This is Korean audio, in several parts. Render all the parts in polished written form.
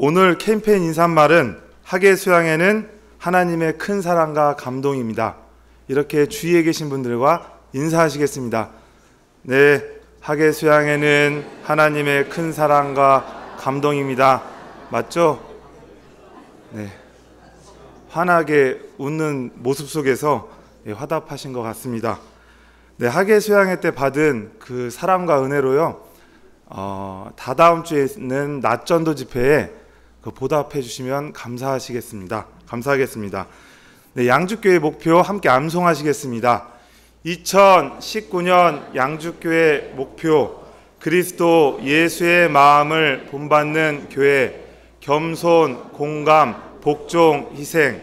오늘 캠페인 인사말은 학예 수양회는 하나님의 큰 사랑과 감동입니다. 이렇게 주위에 계신 분들과 인사하시겠습니다. 네, 학예 수양회는 하나님의 큰 사랑과 감동입니다. 맞죠? 네, 환하게 웃는 모습 속에서 화답하신 것 같습니다. 네, 학예 수양회 때 받은 그 사랑과 은혜로요, 다다음 주에 있는 낮전도 집회에 보답해 주시면 감사하겠습니다. 네, 양주교회 목표 함께 암송하시겠습니다. 2019년 양주교회 목표: 그리스도 예수의 마음을 본받는 교회, 겸손, 공감, 복종, 희생.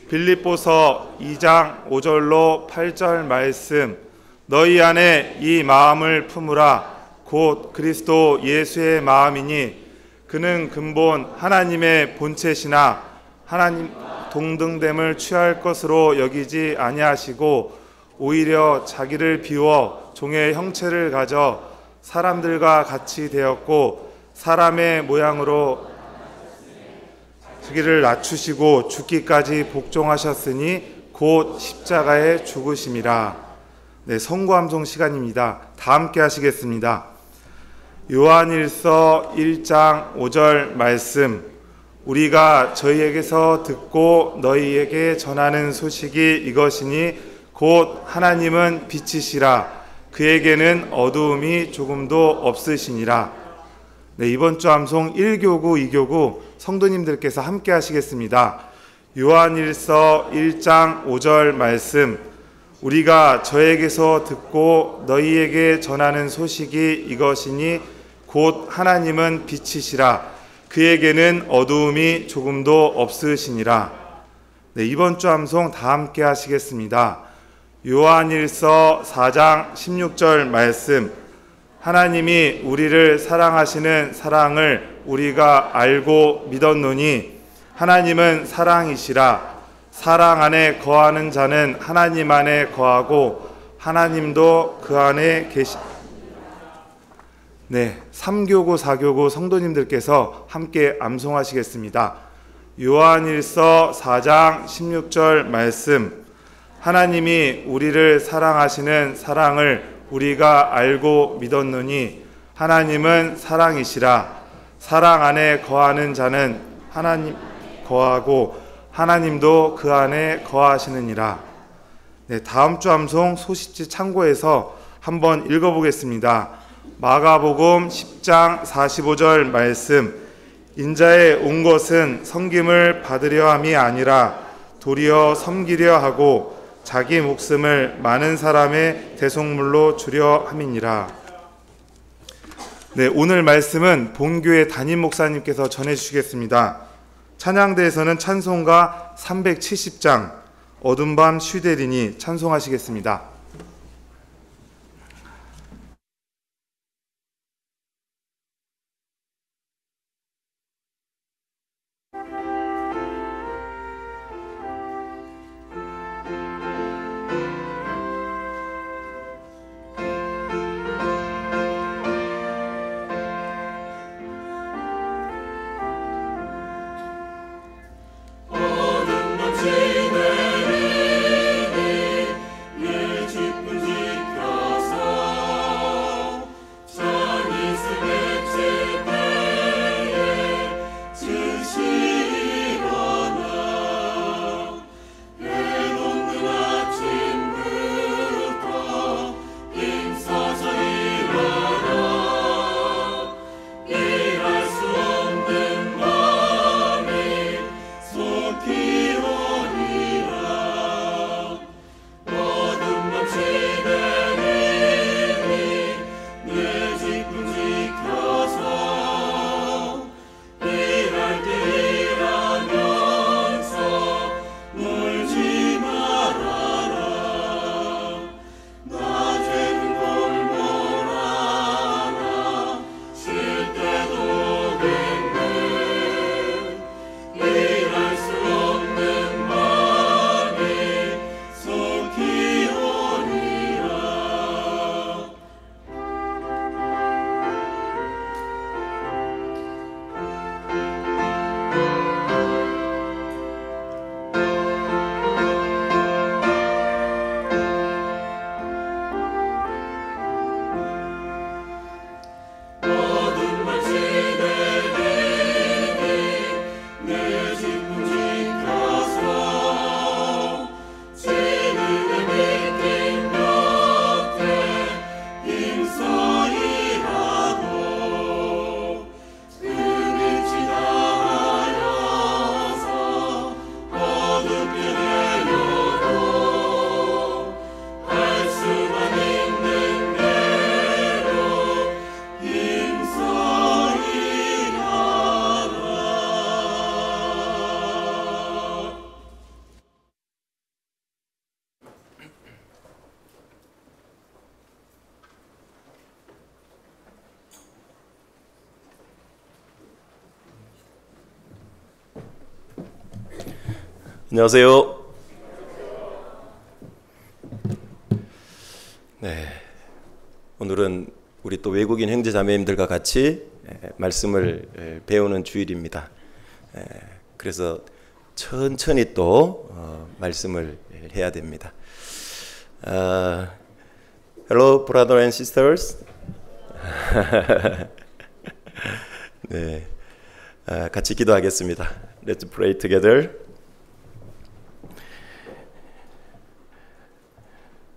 빌립보서 2장 5절로 8절 말씀: 너희 안에 이 마음을 품으라. 곧 그리스도 예수의 마음이니 그는 근본 하나님의 본체시나 하나님 동등됨을 취할 것으로 여기지 아니하시고 오히려 자기를 비워 종의 형체를 가져 사람들과 같이 되었고 사람의 모양으로 자기를 낮추시고 죽기까지 복종하셨으니 곧 십자가에 죽으심이라. 네, 성구암송 시간입니다. 다 함께 하시겠습니다. 요한일서 1장 5절 말씀: 우리가 저희에게서 듣고 너희에게 전하는 소식이 이것이니 곧 하나님은 빛이시라. 그에게는 어두움이 조금도 없으시니라. 네, 이번 주 암송 1교구, 2교구 성도님들께서 함께 하시겠습니다. 요한일서 1장 5절 말씀: 우리가 저에게서 듣고 너희에게 전하는 소식이 이것이니 곧 하나님은 빛이시라. 그에게는 어두움이 조금도 없으시니라. 네, 이번 주 암송 다 함께 하시겠습니다. 요한일서 4장 16절 말씀: 하나님이 우리를 사랑하시는 사랑을 우리가 알고 믿었노니 하나님은 사랑이시라. 사랑 안에 거하는 자는 하나님 안에 거하고 하나님도 그 안에 계시. 네, 3교구, 4교구 성도님들께서 함께 암송하시겠습니다. 요한일서 4장 16절 말씀: 하나님이 우리를 사랑하시는 사랑을 우리가 알고 믿었노니 하나님은 사랑이시라. 사랑 안에 거하는 자는 하나님 거하고 하나님도 그 안에 거하시느니라. 네, 다음 주 암송 소식지 참고해서 한번 읽어보겠습니다. 마가복음 10장 45절 말씀: 인자에 온 것은 섬김을 받으려 함이 아니라 도리어 섬기려 하고 자기 목숨을 많은 사람의 대속물로 주려 함이니라. 네, 오늘 말씀은 본교회 담임 목사님께서 전해주시겠습니다. 찬양대에서는 찬송가 370장 어둠 밤 쉬되리니 찬송하시겠습니다. 어둠 밤 쉬되리니 안녕하세요. 네, 오늘은 우리 또 외국인 형제 자매님들과 같이 말씀을 배우는 주일입니다. 그래서 천천히 또 말씀을 해야 됩니다. Hello, brother and sisters. 네, 같이 기도하겠습니다. Let's pray together.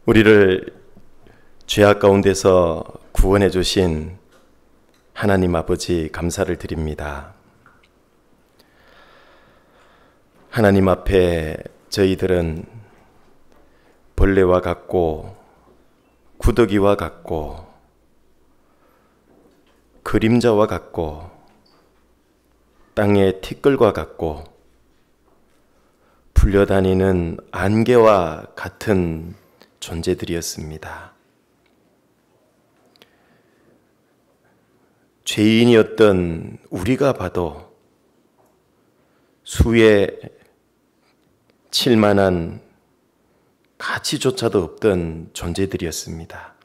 우리를 죄악 가운데서 구원해 주신 하나님 아버지 감사를 드립니다. 하나님 앞에 저희들은 벌레와 같고 구더기와 같고 그림자와 같고 땅의 티끌과 같고 풀려다니는 안개와 같은 존재들이었습니다. 죄인이었던 우리가 봐도 수에 칠 만한 가치조차도 없던 존재들이었습니다.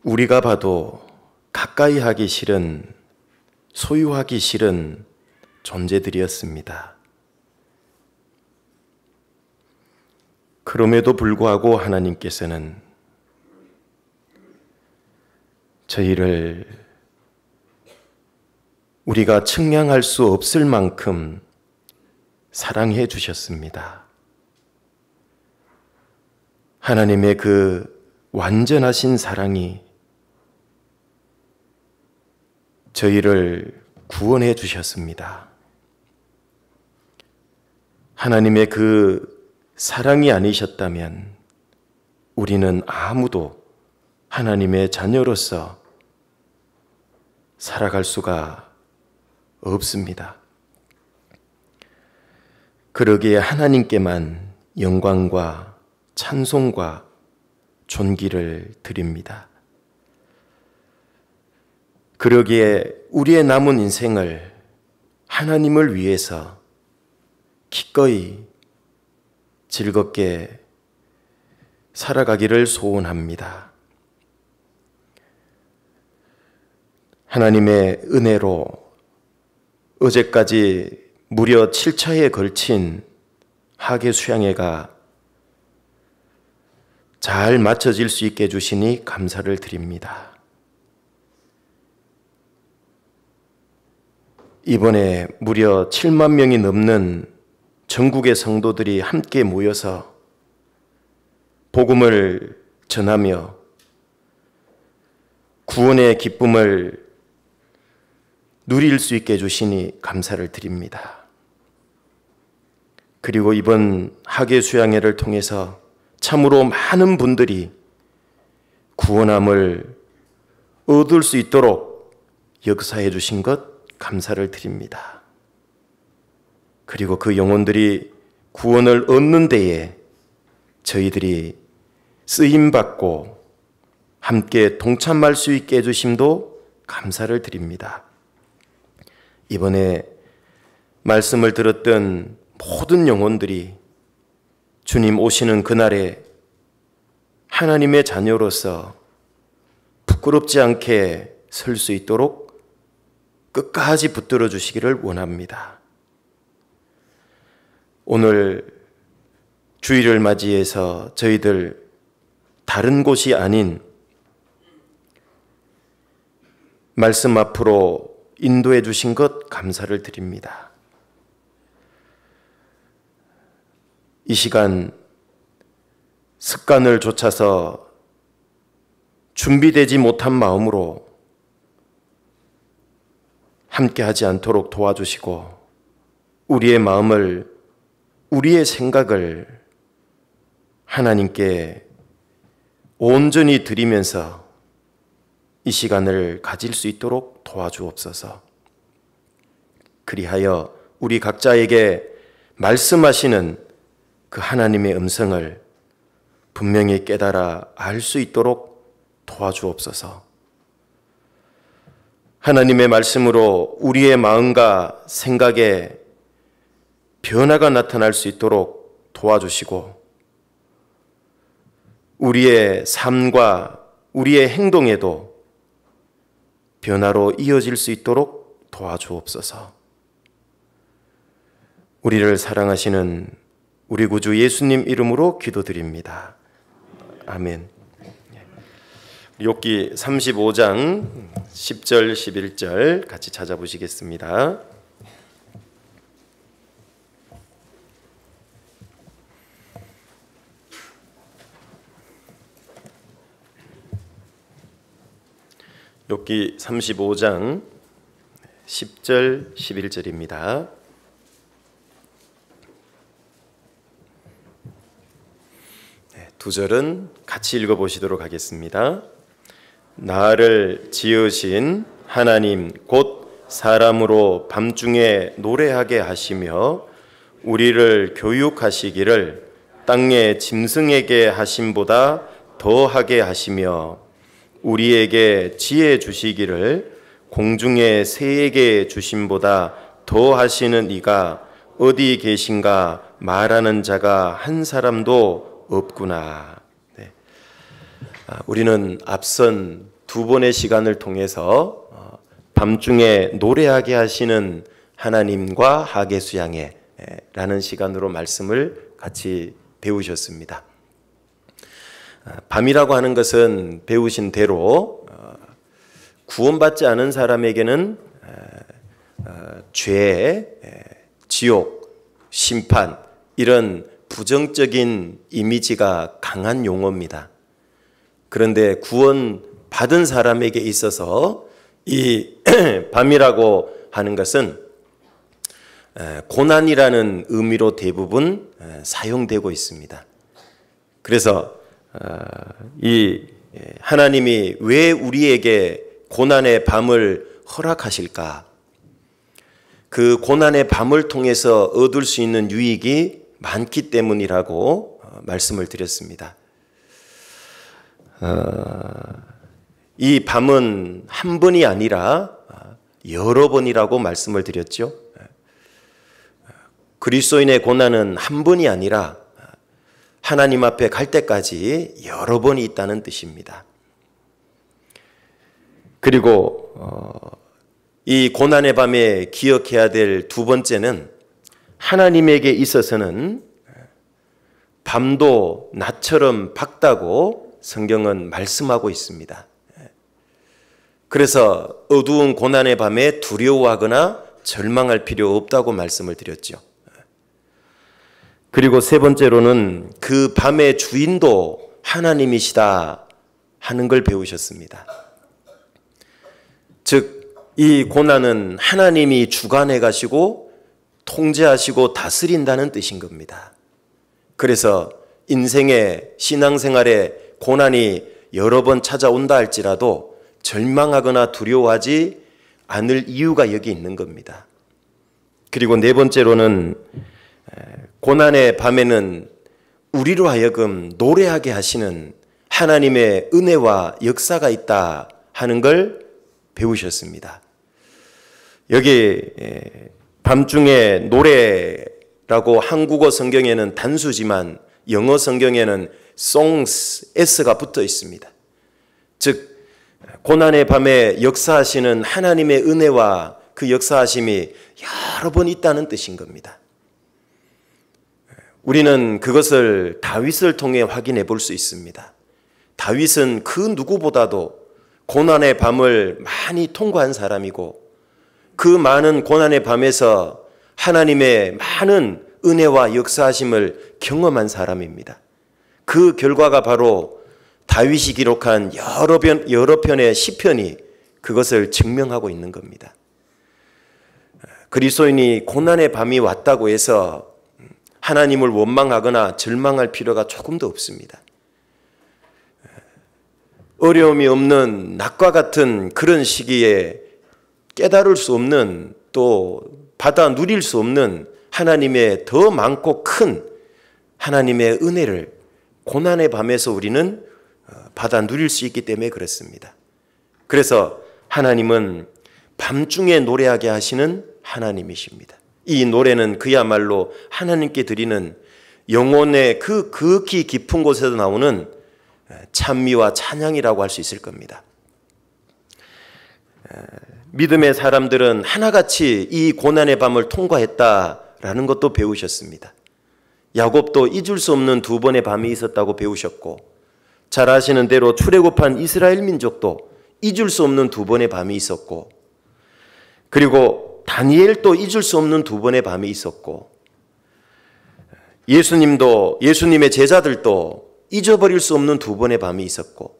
우리가 봐도 가까이 하기 싫은, 소유하기 싫은 존재들이었습니다. 그럼에도 불구하고 하나님께서는 저희를 우리가 측량할 수 없을 만큼 사랑해 주셨습니다. 하나님의 그 완전하신 사랑이 저희를 구원해 주셨습니다. 하나님의 그 사랑이 아니셨다면 우리는 아무도 하나님의 자녀로서 살아갈 수가 없습니다. 그러기에 하나님께만 영광과 찬송과 존귀를 드립니다. 그러기에 우리의 남은 인생을 하나님을 위해서 기꺼이 즐겁게 살아가기를 소원합니다. 하나님의 은혜로 어제까지 무려 7차에 걸친 하계 수양회가 잘 마쳐질 수 있게 해주시니 감사를 드립니다. 이번에 무려 7만 명이 넘는 전국의 성도들이 함께 모여서 복음을 전하며 구원의 기쁨을 누릴 수 있게 해주시니 감사를 드립니다. 그리고 이번 하계 수양회를 통해서 참으로 많은 분들이 구원함을 얻을 수 있도록 역사해 주신 것 감사를 드립니다. 그리고 그 영혼들이 구원을 얻는 데에 저희들이 쓰임받고 함께 동참할 수 있게 해주심도 감사를 드립니다. 이번에 말씀을 들었던 모든 영혼들이 주님 오시는 그날에 하나님의 자녀로서 부끄럽지 않게 설 수 있도록 끝까지 붙들어 주시기를 원합니다. 오늘 주일을 맞이해서 저희들 다른 곳이 아닌 말씀 앞으로 인도해 주신 것 감사를 드립니다. 이 시간 습관을 좇아서 준비되지 못한 마음으로 함께하지 않도록 도와주시고 우리의 마음을, 우리의 생각을 하나님께 온전히 드리면서 이 시간을 가질 수 있도록 도와주옵소서. 그리하여 우리 각자에게 말씀하시는 그 하나님의 음성을 분명히 깨달아 알 수 있도록 도와주옵소서. 하나님의 말씀으로 우리의 마음과 생각에 변화가 나타날 수 있도록 도와주시고 우리의 삶과 우리의 행동에도 변화로 이어질 수 있도록 도와주옵소서. 우리를 사랑하시는 우리 구주 예수님 이름으로 기도드립니다. 아멘. 욥기 35장 10절 11절 같이 찾아보시겠습니다. 욥기 35장 10절 11절입니다. 두 절은 같이 읽어보시도록 하겠습니다. 나를 지으신 하나님 곧 사람으로 밤중에 노래하게 하시며 우리를 교육하시기를 땅의 짐승에게 하심보다 더하게 하시며 우리에게 지혜 주시기를 공중의 새에게 주심보다 더하시는 이가 어디 계신가 말하는 자가 한 사람도 없구나. 네. 우리는 앞선 두 번의 시간을 통해서 밤중에 노래하게 하시는 하나님과 하계수양에 라는 시간으로 말씀을 같이 배우셨습니다. 밤이라고 하는 것은 배우신 대로 구원받지 않은 사람에게는 죄, 지옥, 심판 이런 부정적인 이미지가 강한 용어입니다. 그런데 구원 받은 사람에게 있어서 이 밤이라고 하는 것은 고난이라는 의미로 대부분 사용되고 있습니다. 그래서 이 하나님이 왜 우리에게 고난의 밤을 허락하실까? 그 고난의 밤을 통해서 얻을 수 있는 유익이 많기 때문이라고 말씀을 드렸습니다. 이 밤은 한 번이 아니라 여러 번이라고 말씀을 드렸죠. 그리스도인의 고난은 한 번이 아니라 하나님 앞에 갈 때까지 여러 번이 있다는 뜻입니다. 그리고 이 고난의 밤에 기억해야 될 두 번째는 하나님에게 있어서는 밤도 낮처럼 밝다고 성경은 말씀하고 있습니다. 그래서 어두운 고난의 밤에 두려워하거나 절망할 필요 없다고 말씀을 드렸죠. 그리고 세 번째로는 그 밤의 주인도 하나님이시다 하는 걸 배우셨습니다. 즉 이 고난은 하나님이 주관해 가시고 통제하시고 다스린다는 뜻인 겁니다. 그래서 인생의 신앙생활에 고난이 여러 번 찾아온다 할지라도 절망하거나 두려워하지 않을 이유가 여기 있는 겁니다. 그리고 네 번째로는 고난의 밤에는 우리로 하여금 노래하게 하시는 하나님의 은혜와 역사가 있다 하는 걸 배우셨습니다. 여기 밤중에 노래라고 한국어 성경에는 단수지만 영어 성경에는 songs, s가 붙어 있습니다. 즉 고난의 밤에 역사하시는 하나님의 은혜와 그 역사하심이 여러 번 있다는 뜻인 겁니다. 우리는 그것을 다윗을 통해 확인해 볼 수 있습니다. 다윗은 그 누구보다도 고난의 밤을 많이 통과한 사람이고 그 많은 고난의 밤에서 하나님의 많은 은혜와 역사하심을 경험한 사람입니다. 그 결과가 바로 다윗이 기록한 여러 편의 시편이 그것을 증명하고 있는 겁니다. 그리스도인이 고난의 밤이 왔다고 해서 하나님을 원망하거나 절망할 필요가 조금도 없습니다. 어려움이 없는 낮과 같은 그런 시기에 깨달을 수 없는 또 받아 누릴 수 없는 하나님의 더 많고 큰 하나님의 은혜를 고난의 밤에서 우리는 받아 누릴 수 있기 때문에 그렇습니다. 그래서 하나님은 밤중에 노래하게 하시는 하나님이십니다. 이 노래는 그야말로 하나님께 드리는 영혼의 그 극히 깊은 곳에서 나오는 찬미와 찬양이라고 할 수 있을 겁니다. 믿음의 사람들은 하나같이 이 고난의 밤을 통과했다라는 것도 배우셨습니다. 야곱도 잊을 수 없는 두 번의 밤이 있었다고 배우셨고, 잘 아시는 대로 출애굽한 이스라엘 민족도 잊을 수 없는 두 번의 밤이 있었고, 그리고 다니엘도 잊을 수 없는 두 번의 밤이 있었고, 예수님의 제자들도 잊어버릴 수 없는 두 번의 밤이 있었고,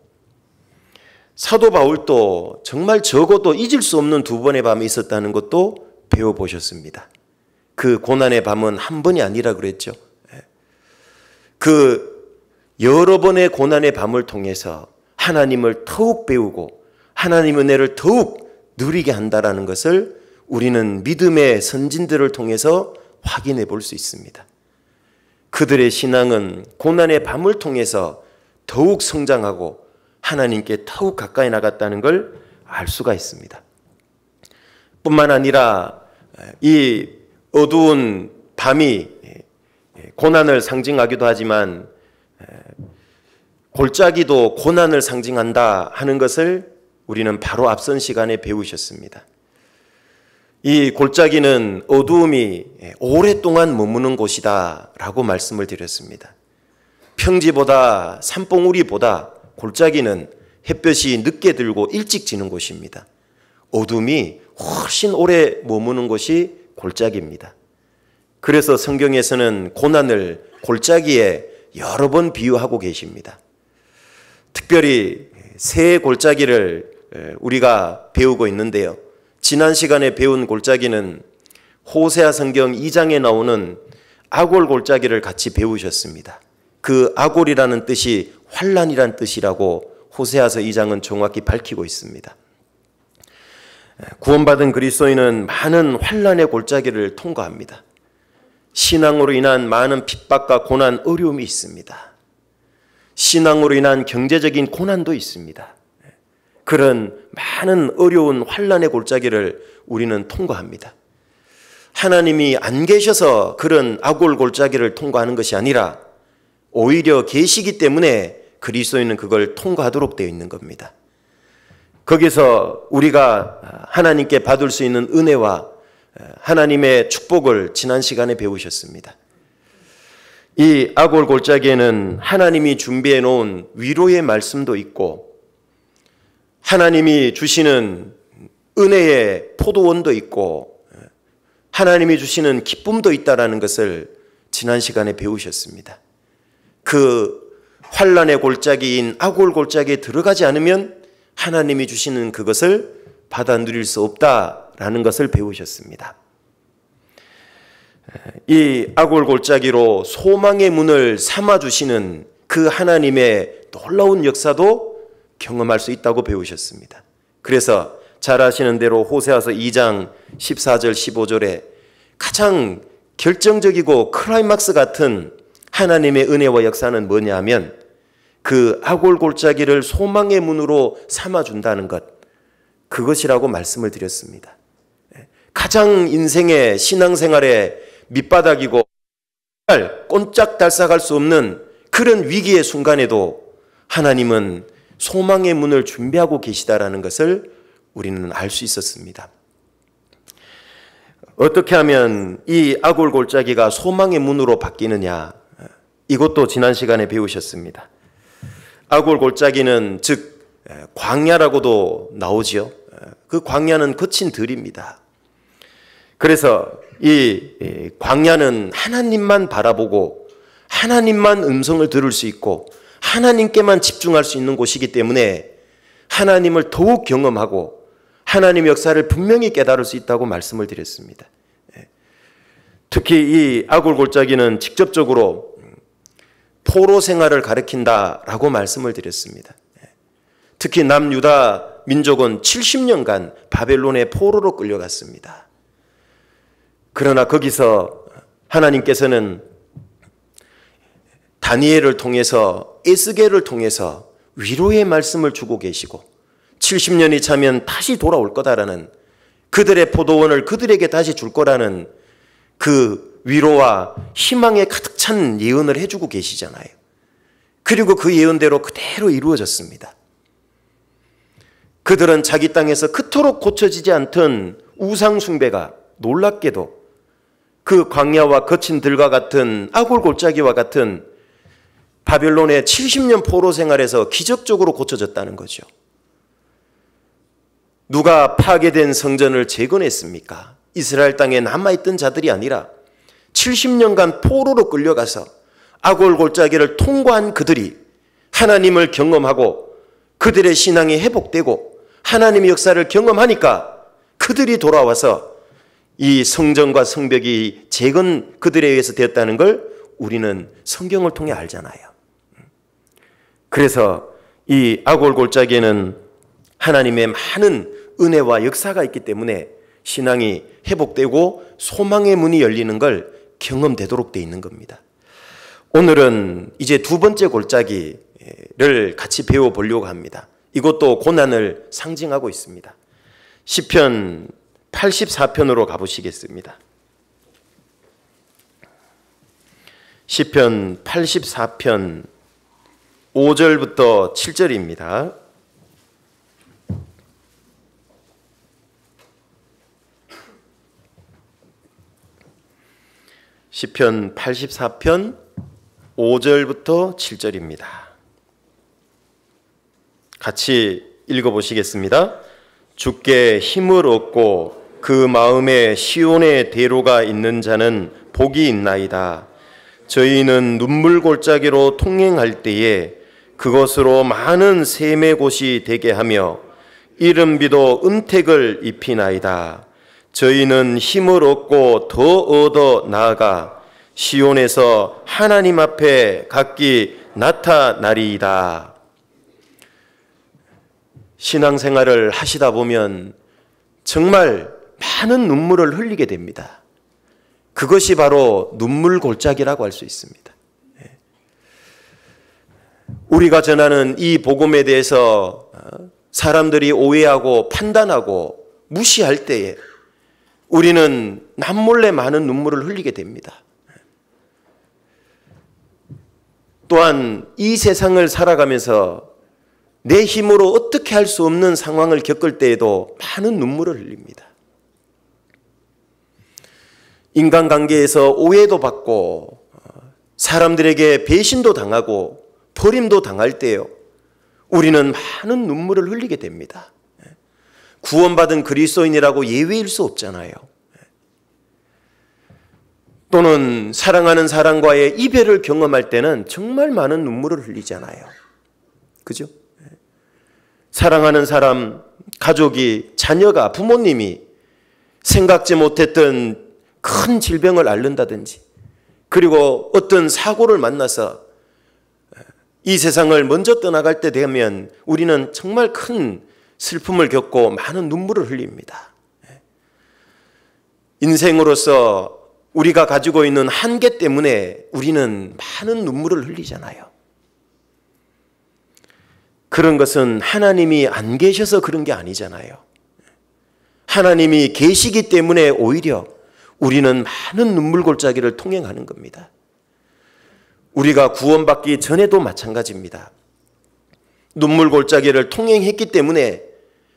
사도 바울도 정말 적어도 잊을 수 없는 두 번의 밤이 있었다는 것도 배워보셨습니다. 그 고난의 밤은 한 번이 아니라 그랬죠. 그 여러 번의 고난의 밤을 통해서 하나님을 더욱 배우고 하나님의 은혜를 더욱 누리게 한다는 것을 우리는 믿음의 선진들을 통해서 확인해 볼 수 있습니다. 그들의 신앙은 고난의 밤을 통해서 더욱 성장하고 하나님께 더욱 가까이 나갔다는 걸 알 수가 있습니다. 뿐만 아니라 이 어두운 밤이 고난을 상징하기도 하지만 골짜기도 고난을 상징한다 하는 것을 우리는 바로 앞선 시간에 배우셨습니다. 이 골짜기는 어두움이 오랫동안 머무는 곳이다 라고 말씀을 드렸습니다. 평지보다 산봉우리보다 골짜기는 햇볕이 늦게 들고 일찍 지는 곳입니다. 어둠이 훨씬 오래 머무는 곳이 골짜기입니다. 그래서 성경에서는 고난을 골짜기에 여러 번 비유하고 계십니다. 특별히 새 골짜기를 우리가 배우고 있는데요. 지난 시간에 배운 골짜기는 호세아 성경 2장에 나오는 아골 골짜기를 같이 배우셨습니다. 그 아골이라는 뜻이 환난이란 뜻이라고 호세아서 2장은 정확히 밝히고 있습니다. 구원받은 그리스도인은 많은 환난의 골짜기를 통과합니다. 신앙으로 인한 많은 핍박과 고난, 어려움이 있습니다. 신앙으로 인한 경제적인 고난도 있습니다. 그런 많은 어려운 환난의 골짜기를 우리는 통과합니다. 하나님이 안 계셔서 그런 아골 골짜기를 통과하는 것이 아니라 오히려 계시기 때문에 그리스도인은 그걸 통과하도록 되어 있는 겁니다. 거기서 우리가 하나님께 받을 수 있는 은혜와 하나님의 축복을 지난 시간에 배우셨습니다. 이 아골 골짜기에는 하나님이 준비해 놓은 위로의 말씀도 있고 하나님이 주시는 은혜의 포도원도 있고 하나님이 주시는 기쁨도 있다라는 것을 지난 시간에 배우셨습니다. 그 환난의 골짜기인 아골 골짜기에 들어가지 않으면 하나님이 주시는 그것을 받아 누릴 수 없다라는 것을 배우셨습니다. 이 아골 골짜기로 소망의 문을 삼아주시는 그 하나님의 놀라운 역사도 경험할 수 있다고 배우셨습니다. 그래서 잘 아시는 대로 호세아서 2장 14절 15절에 가장 결정적이고 클라이막스 같은 하나님의 은혜와 역사는 뭐냐 하면 그 아골 골짜기를 소망의 문으로 삼아준다는 것, 그것이라고 말씀을 드렸습니다. 가장 인생의 신앙생활의 밑바닥이고 꼼짝달싹할 수 없는 그런 위기의 순간에도 하나님은 소망의 문을 준비하고 계시다라는 것을 우리는 알 수 있었습니다. 어떻게 하면 이 아골 골짜기가 소망의 문으로 바뀌느냐, 이것도 지난 시간에 배우셨습니다. 아골 골짜기는 즉 광야라고도 나오지요. 그 광야는 거친 들입니다. 그래서 이 광야는 하나님만 바라보고 하나님만 음성을 들을 수 있고 하나님께만 집중할 수 있는 곳이기 때문에 하나님을 더욱 경험하고 하나님 역사를 분명히 깨달을 수 있다고 말씀을 드렸습니다. 특히 이 아골 골짜기는 직접적으로 포로 생활을 가리킨다라고 말씀을 드렸습니다. 특히 남유다 민족은 70년간 바벨론의 포로로 끌려갔습니다. 그러나 거기서 하나님께서는 다니엘을 통해서 에스겔을 통해서 위로의 말씀을 주고 계시고 70년이 차면 다시 돌아올 거다라는, 그들의 포도원을 그들에게 다시 줄 거라는 그 위로와 희망에 가득 찬 예언을 해주고 계시잖아요. 그리고 그 예언대로 그대로 이루어졌습니다. 그들은 자기 땅에서 그토록 고쳐지지 않던 우상 숭배가 놀랍게도 그 광야와 거친 들과 같은 아골 골짜기와 같은 바벨론의 70년 포로 생활에서 기적적으로 고쳐졌다는 거죠. 누가 파괴된 성전을 재건했습니까? 이스라엘 땅에 남아있던 자들이 아니라 70년간 포로로 끌려가서 아골 골짜기를 통과한 그들이 하나님을 경험하고 그들의 신앙이 회복되고 하나님의 역사를 경험하니까 그들이 돌아와서 이 성전과 성벽이 재건 그들에 의해서 되었다는 걸 우리는 성경을 통해 알잖아요. 그래서 이 아골 골짜기에는 하나님의 많은 은혜와 역사가 있기 때문에 신앙이 회복되고 소망의 문이 열리는 걸 경험되도록 되어 있는 겁니다. 오늘은 이제 두 번째 골짜기를 같이 배워보려고 합니다. 이것도 고난을 상징하고 있습니다. 시편 84편으로 가보시겠습니다. 시편 84편 5절부터 7절입니다. 시편 84편 5절부터 7절입니다. 같이 읽어보시겠습니다. 주께 힘을 얻고 그 마음에 시온의 대로가 있는 자는 복이 있나이다. 저희는 눈물 골짜기로 통행할 때에 그것으로 많은 샘의 곳이 되게 하며 이른비도 은택을 입히나이다. 저희는 힘을 얻고 더 얻어 나아가 시온에서 하나님 앞에 각기 나타나리이다. 신앙생활을 하시다 보면 정말 많은 눈물을 흘리게 됩니다. 그것이 바로 눈물 골짜기라고 할 수 있습니다. 우리가 전하는 이 복음에 대해서 사람들이 오해하고 판단하고 무시할 때에 우리는 남몰래 많은 눈물을 흘리게 됩니다. 또한 이 세상을 살아가면서 내 힘으로 어떻게 할 수 없는 상황을 겪을 때에도 많은 눈물을 흘립니다. 인간관계에서 오해도 받고 사람들에게 배신도 당하고 버림도 당할 때요, 우리는 많은 눈물을 흘리게 됩니다. 구원받은 그리스도인이라고 예외일 수 없잖아요. 또는 사랑하는 사람과의 이별을 경험할 때는 정말 많은 눈물을 흘리잖아요. 그죠? 사랑하는 사람, 가족이, 자녀가, 부모님이 생각지 못했던 큰 질병을 앓는다든지, 그리고 어떤 사고를 만나서 이 세상을 먼저 떠나갈 때 되면 우리는 정말 큰 슬픔을 겪고 많은 눈물을 흘립니다. 인생으로서 우리가 가지고 있는 한계 때문에 우리는 많은 눈물을 흘리잖아요. 그런 것은 하나님이 안 계셔서 그런 게 아니잖아요. 하나님이 계시기 때문에 오히려 우리는 많은 눈물 골짜기를 통행하는 겁니다. 우리가 구원받기 전에도 마찬가지입니다. 눈물 골짜기를 통행했기 때문에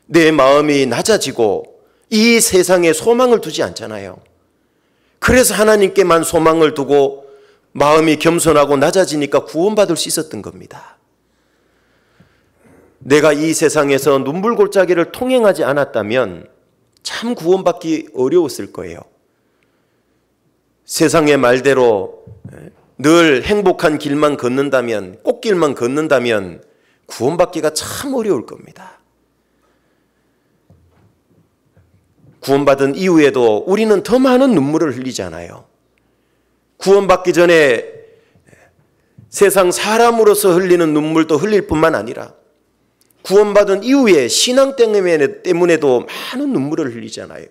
내 마음이 낮아지고 이 세상에 소망을 두지 않잖아요. 그래서 하나님께만 소망을 두고 마음이 겸손하고 낮아지니까 구원받을 수 있었던 겁니다. 내가 이 세상에서 눈물 골짜기를 통행하지 않았다면 참 구원받기 어려웠을 거예요. 세상의 말대로 늘 행복한 길만 걷는다면, 꽃길만 걷는다면 구원받기가 참 어려울 겁니다. 구원받은 이후에도 우리는 더 많은 눈물을 흘리잖아요. 구원받기 전에 세상 사람으로서 흘리는 눈물도 흘릴 뿐만 아니라 구원받은 이후에 신앙 때문에도 많은 눈물을 흘리잖아요.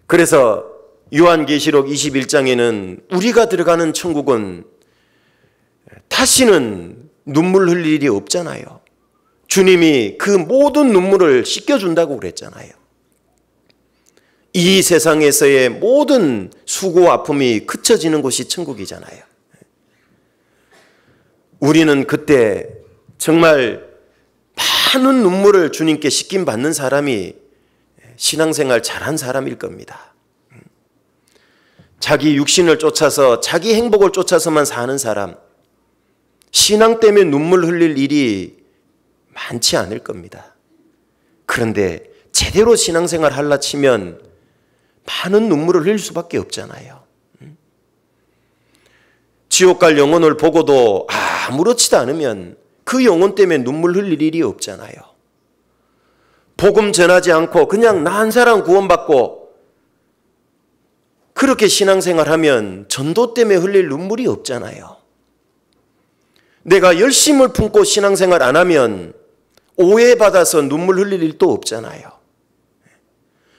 그래서 요한계시록 21장에는 우리가 들어가는 천국은 다시는 눈물 흘릴 일이 없잖아요. 주님이 그 모든 눈물을 씻겨준다고 그랬잖아요. 이 세상에서의 모든 수고 아픔이 그쳐지는 곳이 천국이잖아요. 우리는 그때 정말 많은 눈물을 주님께 씻김 받는 사람이 신앙생활 잘한 사람일 겁니다. 자기 육신을 쫓아서 자기 행복을 쫓아서만 사는 사람, 신앙 때문에 눈물 흘릴 일이 많지 않을 겁니다. 그런데 제대로 신앙생활 하려 치면 많은 눈물을 흘릴 수밖에 없잖아요. 지옥 갈 영혼을 보고도 아무렇지도 않으면 그 영혼 때문에 눈물 흘릴 일이 없잖아요. 복음 전하지 않고 그냥 나 한 사람 구원받고 그렇게 신앙생활하면 전도 때문에 흘릴 눈물이 없잖아요. 내가 열심을 품고 신앙생활 안 하면 오해받아서 눈물 흘릴 일도 없잖아요.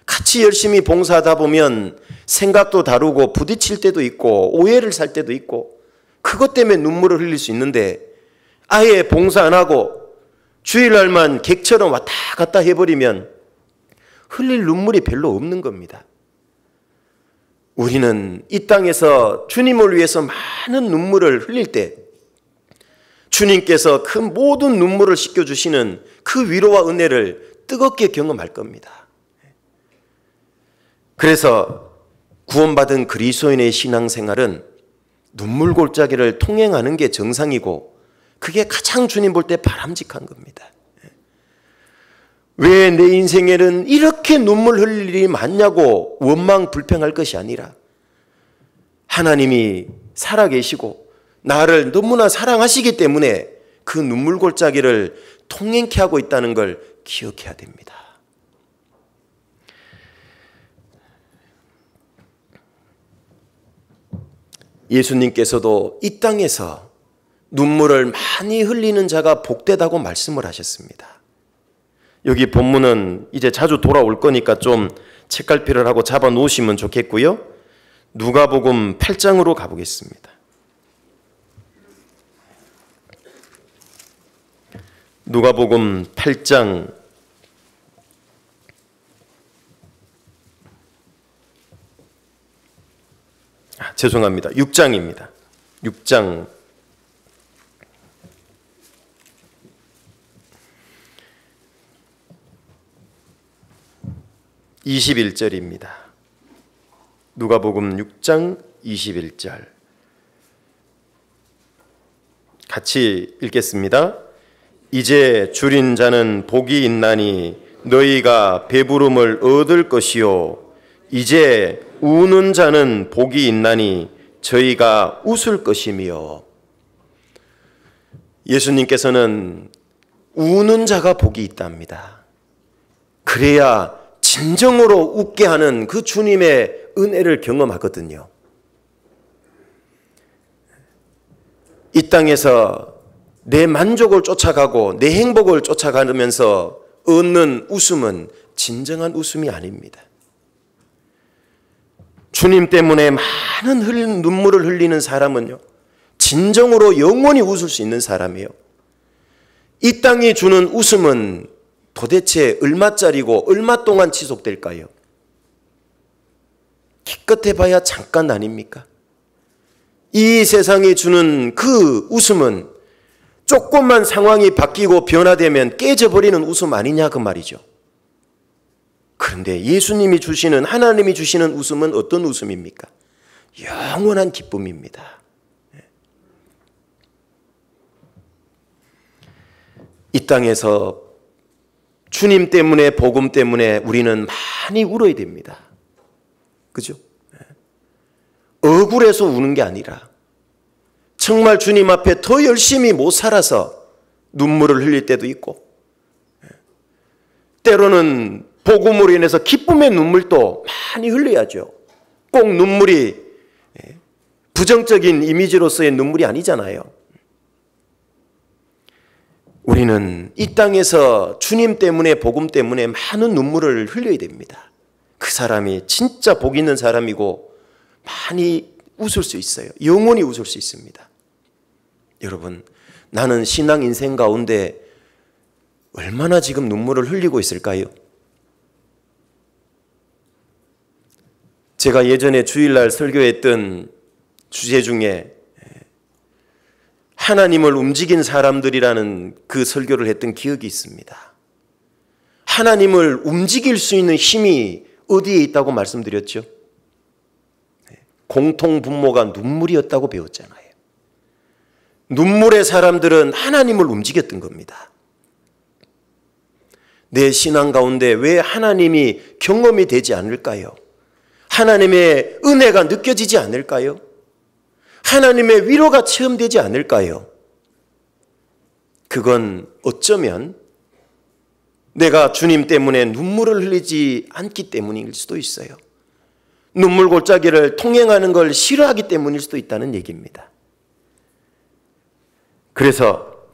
같이 열심히 봉사하다 보면 생각도 다르고 부딪힐 때도 있고 오해를 살 때도 있고 그것 때문에 눈물을 흘릴 수 있는데 아예 봉사 안 하고 주일날만 객처럼 왔다 갔다 해버리면 흘릴 눈물이 별로 없는 겁니다. 우리는 이 땅에서 주님을 위해서 많은 눈물을 흘릴 때 주님께서 그 모든 눈물을 씻겨주시는 그 위로와 은혜를 뜨겁게 경험할 겁니다. 그래서 구원받은 그리스도인의 신앙생활은 눈물 골짜기를 통행하는 게 정상이고 그게 가장 주님 볼 때 바람직한 겁니다. 왜 내 인생에는 이렇게 눈물 흘릴 일이 많냐고 원망 불평할 것이 아니라 하나님이 살아계시고 나를 너무나 사랑하시기 때문에 그 눈물 골짜기를 통행케 하고 있다는 걸 기억해야 됩니다. 예수님께서도 이 땅에서 눈물을 많이 흘리는 자가 복되다고 말씀을 하셨습니다. 여기 본문은 이제 자주 돌아올 거니까 좀 책갈피를 하고 잡아 놓으시면 좋겠고요. 누가복음 8장으로 가보겠습니다. 누가복음 8장 죄송합니다. 6장입니다. 6장 21절입니다. 누가복음 6장 21절 같이 읽겠습니다. 이제 줄인 자는 복이 있나니 너희가 배부름을 얻을 것이요 이제 우는 자는 복이 있나니 저희가 웃을 것이며. 예수님께서는 우는 자가 복이 있답니다. 그래야 진정으로 웃게 하는 그 주님의 은혜를 경험하거든요. 이 땅에서 내 만족을 쫓아가고 내 행복을 쫓아가면서 얻는 웃음은 진정한 웃음이 아닙니다. 주님 때문에 많은 눈물을 흘리는 사람은요, 진정으로 영원히 웃을 수 있는 사람이에요. 이 땅이 주는 웃음은 도대체 얼마짜리고 얼마 동안 지속될까요? 기껏 해봐야 잠깐 아닙니까? 이 세상이 주는 그 웃음은 조금만 상황이 바뀌고 변화되면 깨져버리는 웃음 아니냐 그 말이죠. 그런데 예수님이 주시는, 하나님이 주시는 웃음은 어떤 웃음입니까? 영원한 기쁨입니다. 이 땅에서 주님 때문에, 복음 때문에 우리는 많이 울어야 됩니다. 그죠? 억울해서 우는 게 아니라 정말 주님 앞에 더 열심히 못 살아서 눈물을 흘릴 때도 있고, 때로는 복음으로 인해서 기쁨의 눈물도 많이 흘려야죠. 꼭 눈물이 부정적인 이미지로서의 눈물이 아니잖아요. 우리는 이 땅에서 주님 때문에, 복음 때문에 많은 눈물을 흘려야 됩니다. 그 사람이 진짜 복 있는 사람이고 많이 웃을 수 있어요. 영원히 웃을 수 있습니다. 여러분, 나는 신앙 인생 가운데 얼마나 지금 눈물을 흘리고 있을까요? 제가 예전에 주일날 설교했던 주제 중에 하나님을 움직인 사람들이라는 그 설교를 했던 기억이 있습니다. 하나님을 움직일 수 있는 힘이 어디에 있다고 말씀드렸죠? 공통분모가 눈물이었다고 배웠잖아요. 눈물의 사람들은 하나님을 움직였던 겁니다. 내 신앙 가운데 왜 하나님이 경험이 되지 않을까요? 하나님의 은혜가 느껴지지 않을까요? 하나님의 위로가 체험되지 않을까요? 그건 어쩌면 내가 주님 때문에 눈물을 흘리지 않기 때문일 수도 있어요. 눈물 골짜기를 통행하는 걸 싫어하기 때문일 수도 있다는 얘기입니다. 그래서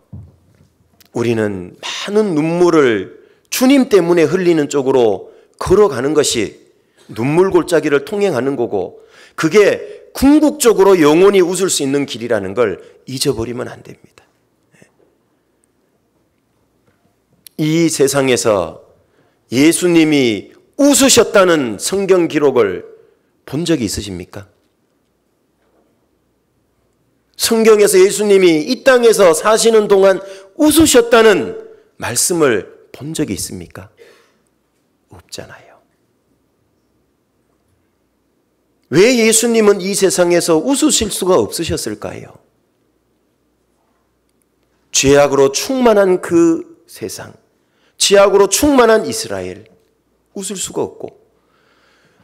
우리는 많은 눈물을 주님 때문에 흘리는 쪽으로 걸어가는 것이 눈물 골짜기를 통행하는 거고, 그게 궁극적으로 영원히 웃을 수 있는 길이라는 걸 잊어버리면 안 됩니다. 이 세상에서 예수님이 웃으셨다는 성경 기록을 본 적이 있으십니까? 성경에서 예수님이 이 땅에서 사시는 동안 웃으셨다는 말씀을 본 적이 있습니까? 없잖아요. 왜 예수님은 이 세상에서 웃으실 수가 없으셨을까요? 죄악으로 충만한 그 세상, 죄악으로 충만한 이스라엘, 웃을 수가 없고,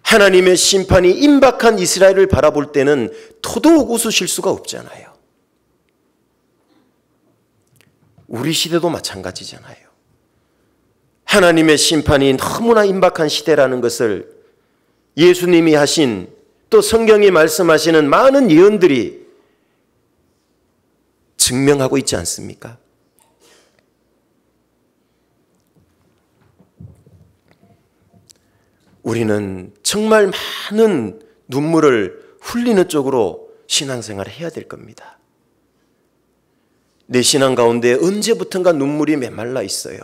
하나님의 심판이 임박한 이스라엘을 바라볼 때는 더더욱 웃으실 수가 없잖아요. 우리 시대도 마찬가지잖아요. 하나님의 심판이 너무나 임박한 시대라는 것을 예수님이 하신, 또 성경이 말씀하시는 많은 예언들이 증명하고 있지 않습니까? 우리는 정말 많은 눈물을 흘리는 쪽으로 신앙생활을 해야 될 겁니다. 내 신앙 가운데 언제부턴가 눈물이 메말라 있어요.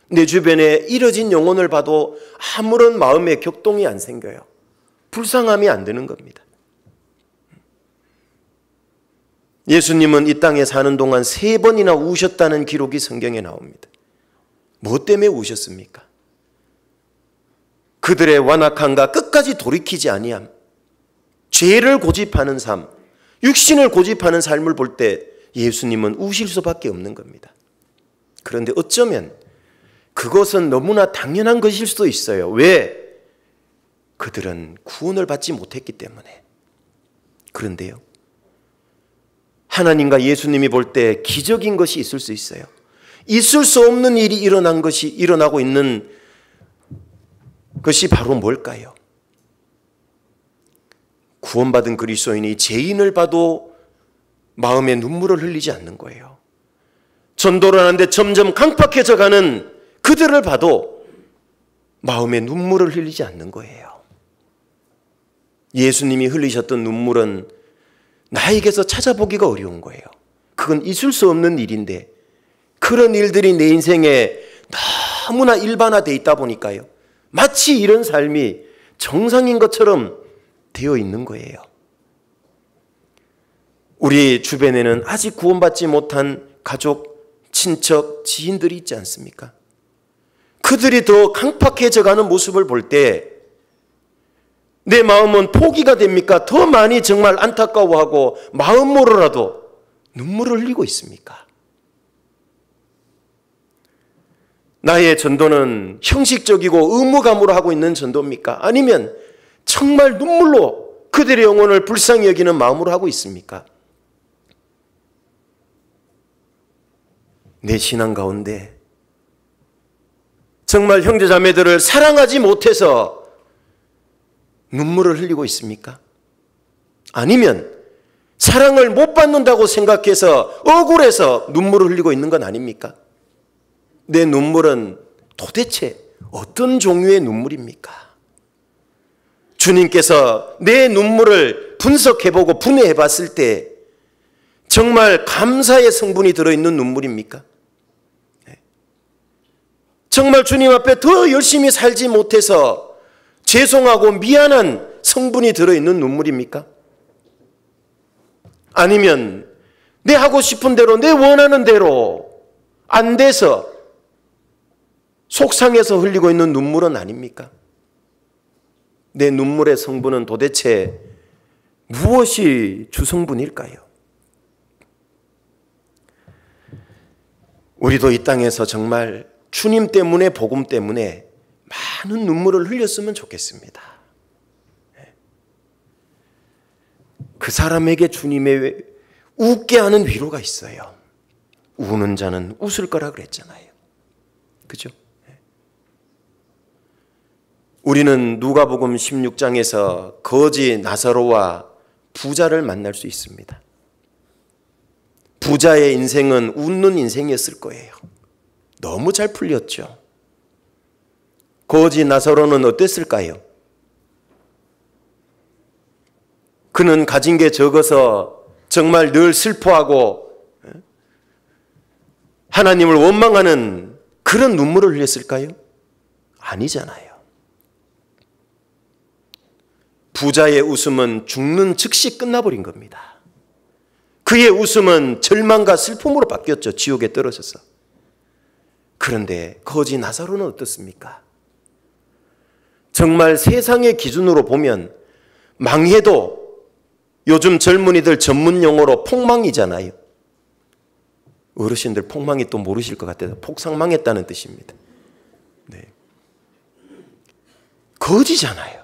내 주변에 이뤄진 영혼을 봐도 아무런 마음의 격동이 안 생겨요. 불쌍함이 안 드는 겁니다. 예수님은 이 땅에 사는 동안 3번이나 우셨다는 기록이 성경에 나옵니다. 뭐 때문에 우셨습니까? 그들의 완악함과 끝까지 돌이키지 아니함, 죄를 고집하는 삶, 육신을 고집하는 삶을 볼 때 예수님은 우실 수밖에 없는 겁니다. 그런데 어쩌면 그것은 너무나 당연한 것일 수도 있어요. 왜? 그들은 구원을 받지 못했기 때문에. 그런데요, 하나님과 예수님이 볼 때 기적인 것이 있을 수 있어요. 있을 수 없는 일이 일어나고 있는 그것이 바로 뭘까요? 구원받은 그리스도인이 죄인을 봐도 마음에 눈물을 흘리지 않는 거예요. 전도를 하는데 점점 강팍해져 가는 그들을 봐도 마음에 눈물을 흘리지 않는 거예요. 예수님이 흘리셨던 눈물은 나에게서 찾아보기가 어려운 거예요. 그건 있을 수 없는 일인데, 그런 일들이 내 인생에 너무나 일반화되어 있다 보니까요, 마치 이런 삶이 정상인 것처럼 되어 있는 거예요. 우리 주변에는 아직 구원받지 못한 가족, 친척, 지인들이 있지 않습니까? 그들이 더 강팍해져 가는 모습을 볼 때 내 마음은 포기가 됩니까? 더 많이 정말 안타까워하고 마음으로라도 눈물을 흘리고 있습니까? 나의 전도는 형식적이고 의무감으로 하고 있는 전도입니까? 아니면 정말 눈물로 그들의 영혼을 불쌍히 여기는 마음으로 하고 있습니까? 내 신앙 가운데 정말 형제자매들을 사랑하지 못해서 눈물을 흘리고 있습니까? 아니면 사랑을 못 받는다고 생각해서 억울해서 눈물을 흘리고 있는 건 아닙니까? 내 눈물은 도대체 어떤 종류의 눈물입니까? 주님께서 내 눈물을 분석해보고 분해해봤을 때 정말 감사의 성분이 들어있는 눈물입니까? 정말 주님 앞에 더 열심히 살지 못해서 죄송하고 미안한 성분이 들어있는 눈물입니까? 아니면 내 하고 싶은 대로, 내 원하는 대로 안 돼서 속상해서 흘리고 있는 눈물은 아닙니까? 내 눈물의 성분은 도대체 무엇이 주성분일까요? 우리도 이 땅에서 정말 주님 때문에, 복음 때문에 많은 눈물을 흘렸으면 좋겠습니다. 그 사람에게 주님의 웃게 하는 위로가 있어요. 우는 자는 웃을 거라 그랬잖아요. 그죠? 우리는 누가복음 16장에서 거지 나사로와 부자를 만날 수 있습니다. 부자의 인생은 웃는 인생이었을 거예요. 너무 잘 풀렸죠. 거지 나사로는 어땠을까요? 그는 가진 게 적어서 정말 늘 슬퍼하고 하나님을 원망하는 그런 눈물을 흘렸을까요? 아니잖아요. 부자의 웃음은 죽는 즉시 끝나버린 겁니다. 그의 웃음은 절망과 슬픔으로 바뀌었죠. 지옥에 떨어져서. 그런데 거지 나사로는 어떻습니까? 정말 세상의 기준으로 보면 망해도 요즘 젊은이들 전문 용어로 폭망이잖아요. 어르신들 폭망이 또 모르실 것 같아서 폭삭망했다는 뜻입니다. 네. 거지잖아요.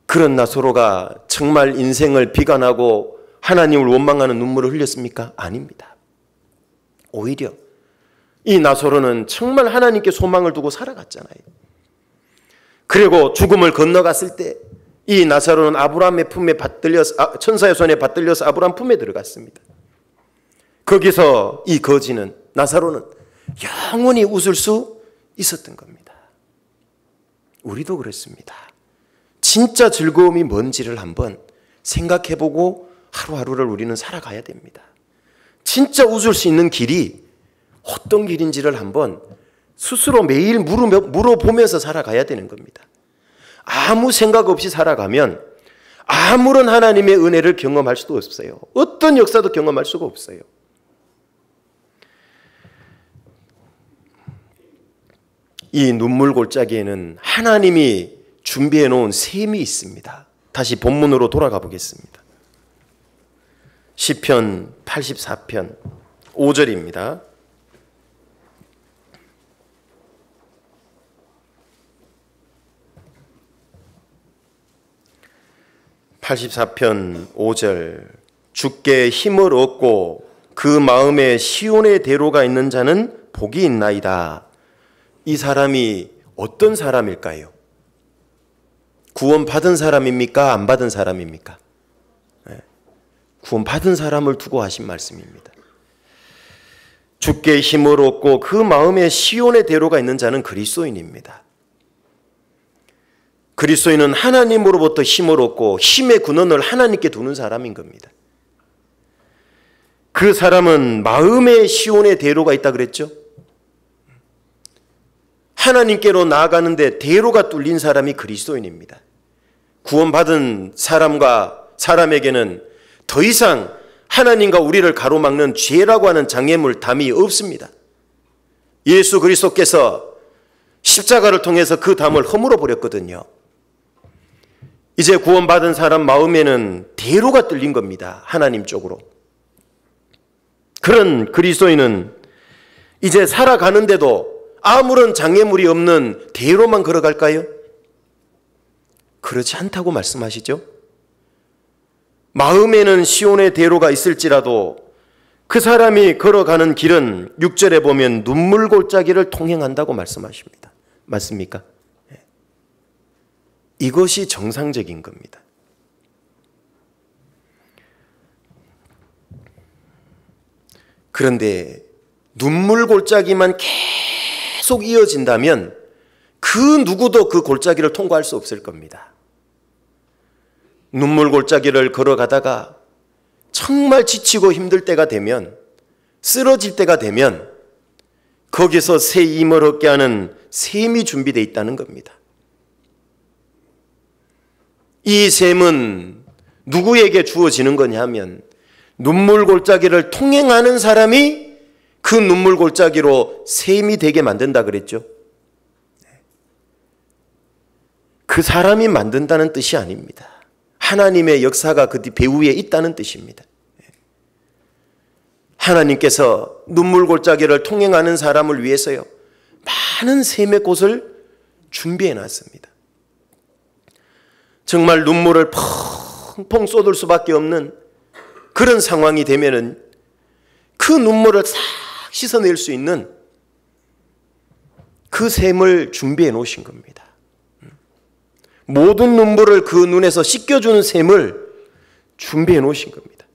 그런 나사로가 정말 인생을 비관하고 하나님을 원망하는 눈물을 흘렸습니까? 아닙니다. 오히려 이 나사로는 정말 하나님께 소망을 두고 살아갔잖아요. 그리고 죽음을 건너갔을 때 이 나사로는 아브라함의 품에 받들려서, 천사의 손에 받들려서 아브라함 품에 들어갔습니다. 거기서 이 거지는, 나사로는 영원히 웃을 수 있었던 겁니다. 우리도 그렇습니다. 진짜 즐거움이 뭔지를 한번 생각해보고 하루하루를 우리는 살아가야 됩니다. 진짜 웃을 수 있는 길이 어떤 길인지를 한번 스스로 매일 물어보면서 살아가야 되는 겁니다. 아무 생각 없이 살아가면 아무런 하나님의 은혜를 경험할 수도 없어요. 어떤 역사도 경험할 수가 없어요. 이 눈물 골짜기에는 하나님이 준비해 놓은 셈이 있습니다. 다시 본문으로 돌아가 보겠습니다. 시편 84편 5절입니다. (84편 5절) 주께 힘을 얻고 그 마음에 시온의 대로가 있는 자는 복이 있나이다. 이 사람이 어떤 사람일까요? 구원 받은 사람입니까? 안 받은 사람입니까? 네. 구원 받은 사람을 두고 하신 말씀입니다. 주께 힘을 얻고 그 마음에 시온의 대로가 있는 자는 그리스도인입니다. 그리스도인은 하나님으로부터 힘을 얻고 힘의 근원을 하나님께 두는 사람인 겁니다. 그 사람은 마음에 시온의 대로가 있다 그랬죠? 하나님께로 나아가는데 대로가 뚫린 사람이 그리스도인입니다. 구원받은 사람에게는 더 이상 하나님과 우리를 가로막는 죄라고 하는 장애물, 담이 없습니다. 예수 그리스도께서 십자가를 통해서 그 담을 허물어 버렸거든요. 이제 구원받은 사람 마음에는 대로가 뚫린 겁니다. 하나님 쪽으로. 그런 그리스도인은 이제 살아가는데도 아무런 장애물이 없는 대로만 걸어갈까요? 그렇지 않다고 말씀하시죠. 마음에는 시온의 대로가 있을지라도 그 사람이 걸어가는 길은 6절에 보면 눈물 골짜기를 통행한다고 말씀하십니다. 맞습니까? 이것이 정상적인 겁니다. 그런데 눈물 골짜기만 계속 이어진다면 그 누구도 그 골짜기를 통과할 수 없을 겁니다. 눈물 골짜기를 걸어가다가 정말 지치고 힘들 때가 되면, 쓰러질 때가 되면 거기서 새 힘을 얻게 하는 샘이 준비되어 있다는 겁니다. 이 샘은 누구에게 주어지는 거냐면 눈물 골짜기를 통행하는 사람이 그 눈물 골짜기로 샘이 되게 만든다 그랬죠. 그 사람이 만든다는 뜻이 아닙니다. 하나님의 역사가 그 배후에 있다는 뜻입니다. 하나님께서 눈물 골짜기를 통행하는 사람을 위해서요, 많은 샘의 곳을 준비해 놨습니다. 정말 눈물을 펑펑 쏟을 수밖에 없는 그런 상황이 되면은 그 눈물을 싹 씻어낼 수 있는 그 샘을 준비해 놓으신 겁니다. 모든 눈물을 그 눈에서 씻겨주는 샘을 준비해 놓으신 겁니다.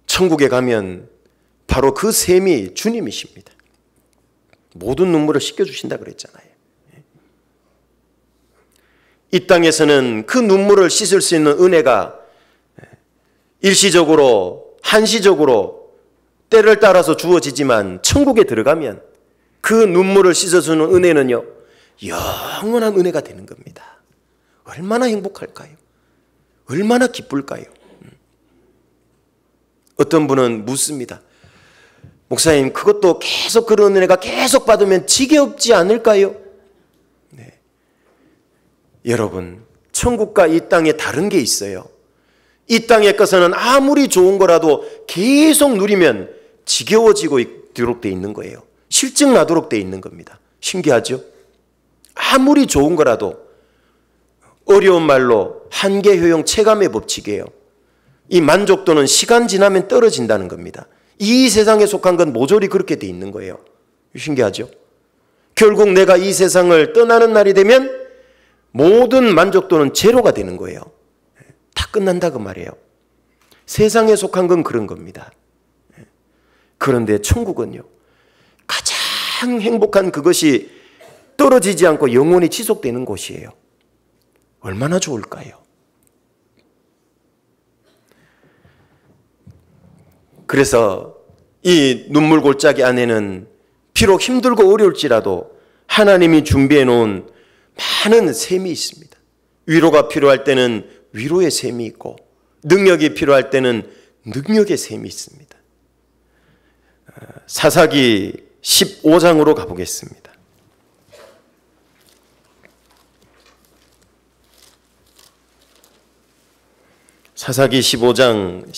천국에 가면 바로 그 샘이 주님이십니다. 모든 눈물을 씻겨주신다 그랬잖아요. 이 땅에서는 그 눈물을 씻을 수 있는 은혜가 일시적으로, 한시적으로 때를 따라서 주어지지만 천국에 들어가면 그 눈물을 씻어주는 은혜는요, 영원한 은혜가 되는 겁니다. 얼마나 행복할까요? 얼마나 기쁠까요? 어떤 분은 묻습니다. 목사님, 그것도 계속 그런 은혜가 계속 받으면 지겹지 않을까요? 네. 여러분, 천국과 이 땅에 다른 게 있어요. 이 땅의 것은 아무리 좋은 거라도 계속 누리면 지겨워지도록 돼 있는 거예요. 실증 나도록 돼 있는 겁니다. 신기하죠? 아무리 좋은 거라도, 어려운 말로 한계 효용 체감의 법칙이에요. 이 만족도는 시간 지나면 떨어진다는 겁니다. 이 세상에 속한 건 모조리 그렇게 돼 있는 거예요. 신기하죠? 결국 내가 이 세상을 떠나는 날이 되면 모든 만족도는 제로가 되는 거예요. 다 끝난다 그 말이에요. 세상에 속한 건 그런 겁니다. 그런데 천국은요, 가장 행복한 그것이 떨어지지 않고 영원히 지속되는 곳이에요. 얼마나 좋을까요? 그래서 이 눈물 골짜기 안에는 비록 힘들고 어려울지라도 하나님이 준비해 놓은 많은 샘이 있습니다. 위로가 필요할 때는 위로의 샘이 있고, 능력이 필요할 때는 능력의 샘이 있습니다. 사사기 15장으로 가보겠습니다. 사사기 15장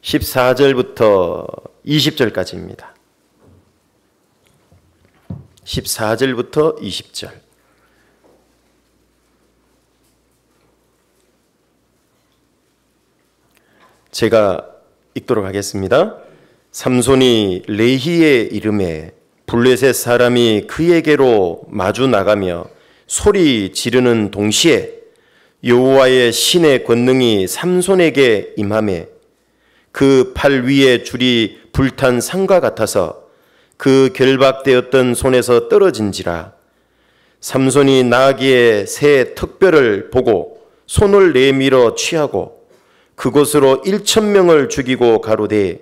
14절부터 20절까지입니다. 14절부터 20절. 제가 읽도록 하겠습니다. 삼손이 레히의 이름에 블레셋 사람이 그에게로 마주 나가며 소리 지르는 동시에 여호와의 신의 권능이 삼손에게 임하매 그 팔 위에 줄이 불탄 상과 같아서 그 결박되었던 손에서 떨어진지라. 삼손이 나귀의 새 턱뼈를 보고 손을 내밀어 취하고 그곳으로 1,000명을 죽이고 가로되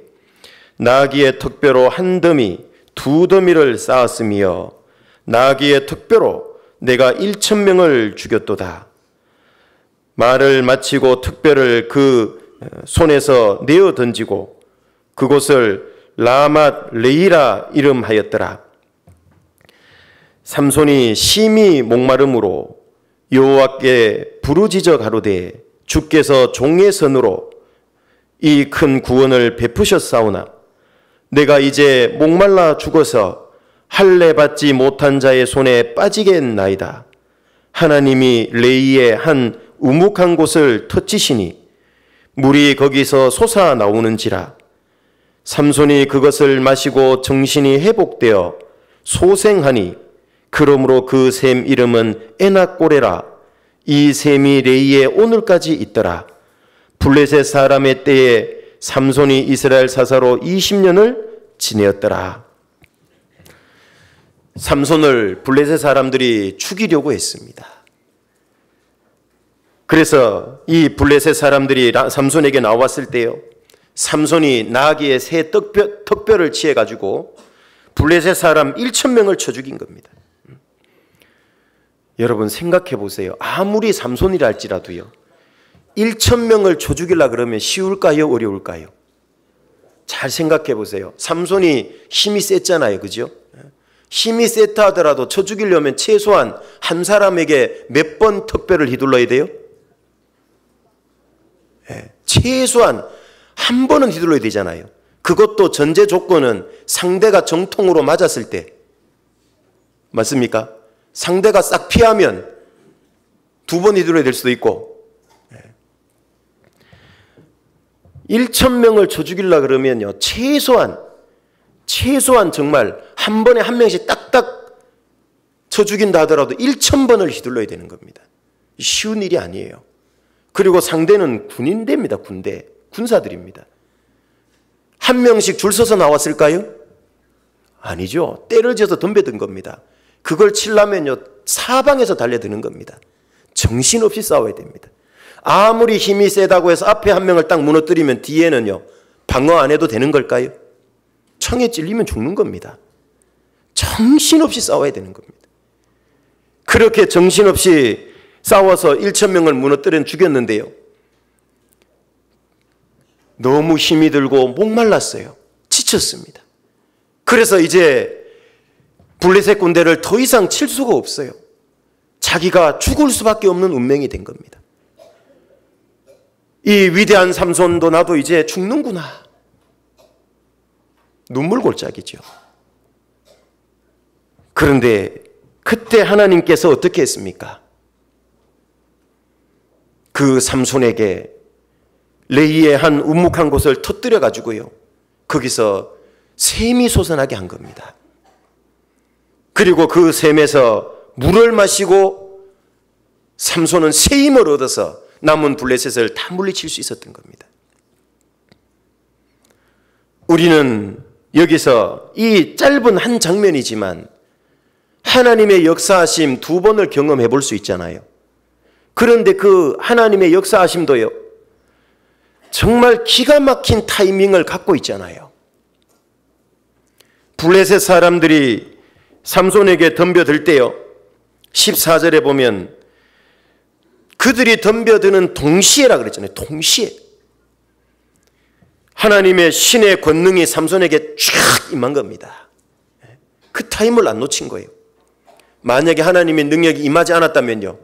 나귀의 턱뼈로 한 더미 두 더미를 쌓았으며 나귀의 턱뼈로 내가 1,000명을 죽였도다. 말을 마치고 턱뼈를 그 손에서 내어 던지고 그곳을 라맛 레이라 이름하였더라. 삼손이 심히 목마름으로 여호와께 부르짖어 가로되 주께서 종의 손으로 이 큰 구원을 베푸셨사오나 내가 이제 목말라 죽어서 할례 받지 못한 자의 손에 빠지겠나이다. 하나님이 레이의 한 우묵한 곳을 터치시니 물이 거기서 솟아 나오는지라. 삼손이 그것을 마시고 정신이 회복되어 소생하니 그러므로 그 샘 이름은 에낙고레라. 이 샘이 레이에 오늘까지 있더라. 블레셋 사람의 때에 삼손이 이스라엘 사사로 20년을 지내었더라. 삼손을 블레셋 사람들이 죽이려고 했습니다. 그래서 이 블레셋 사람들이 삼손에게 나왔을 때요, 삼손이 나귀의 새 턱뼈를 취해가지고 블레셋 사람 1,000명을 쳐 죽인 겁니다. 여러분 생각해 보세요. 아무리 삼손이라 할지라도요, 1,000명을 쳐 죽이려고 그러면 쉬울까요? 어려울까요? 잘 생각해 보세요. 삼손이 힘이 셌잖아요. 그죠? 힘이 셌다 하더라도 쳐 죽이려면 최소한 한 사람에게 몇 번 턱뼈를 휘둘러야 돼요? 최소한 한 번은 휘둘러야 되잖아요. 그것도 전제 조건은 상대가 정통으로 맞았을 때. 맞습니까? 상대가 싹 피하면 2번 휘둘러야 될 수도 있고, 1,000명을 쳐 죽이려고 그러면요, 최소한 정말 한 번에 한 명씩 딱딱 쳐 죽인다 하더라도 1,000번을 휘둘러야 되는 겁니다. 쉬운 일이 아니에요. 그리고 상대는 군인대입니다. 군사들입니다. 한 명씩 줄 서서 나왔을까요? 아니죠. 때를 지어서 덤벼든 겁니다. 그걸 치려면요, 사방에서 달려드는 겁니다. 정신없이 싸워야 됩니다. 아무리 힘이 세다고 해서 앞에 한 명을 딱 무너뜨리면 뒤에는요, 방어 안 해도 되는 걸까요? 총에 찔리면 죽는 겁니다. 정신없이 싸워야 되는 겁니다. 그렇게 정신없이 싸워서 1,000명을 무너뜨려 죽였는데요, 너무 힘이 들고 목말랐어요. 지쳤습니다. 그래서 이제 블레셋 군대를 더 이상 칠 수가 없어요. 자기가 죽을 수밖에 없는 운명이 된 겁니다. 이 위대한 삼손도 나도 이제 죽는구나. 눈물골짜기죠. 그런데 그때 하나님께서 어떻게 했습니까? 그 삼손에게 레이의 한 우묵한 곳을 터뜨려 가지고요, 거기서 샘이 솟아나게 한 겁니다. 그리고 그 샘에서 물을 마시고 삼손은 새 힘을 얻어서 남은 블레셋을 다 물리칠 수 있었던 겁니다. 우리는 여기서 이 짧은 한 장면이지만 하나님의 역사하심 2번을 경험해 볼 수 있잖아요. 그런데 그 하나님의 역사하심도요, 정말 기가 막힌 타이밍을 갖고 있잖아요. 블레셋 사람들이 삼손에게 덤벼들 때요, 14절에 보면 그들이 덤벼드는 동시에라 그랬잖아요. 동시에 하나님의 신의 권능이 삼손에게 쫙 임한 겁니다. 그 타임을 안 놓친 거예요. 만약에 하나님의 능력이 임하지 않았다면요,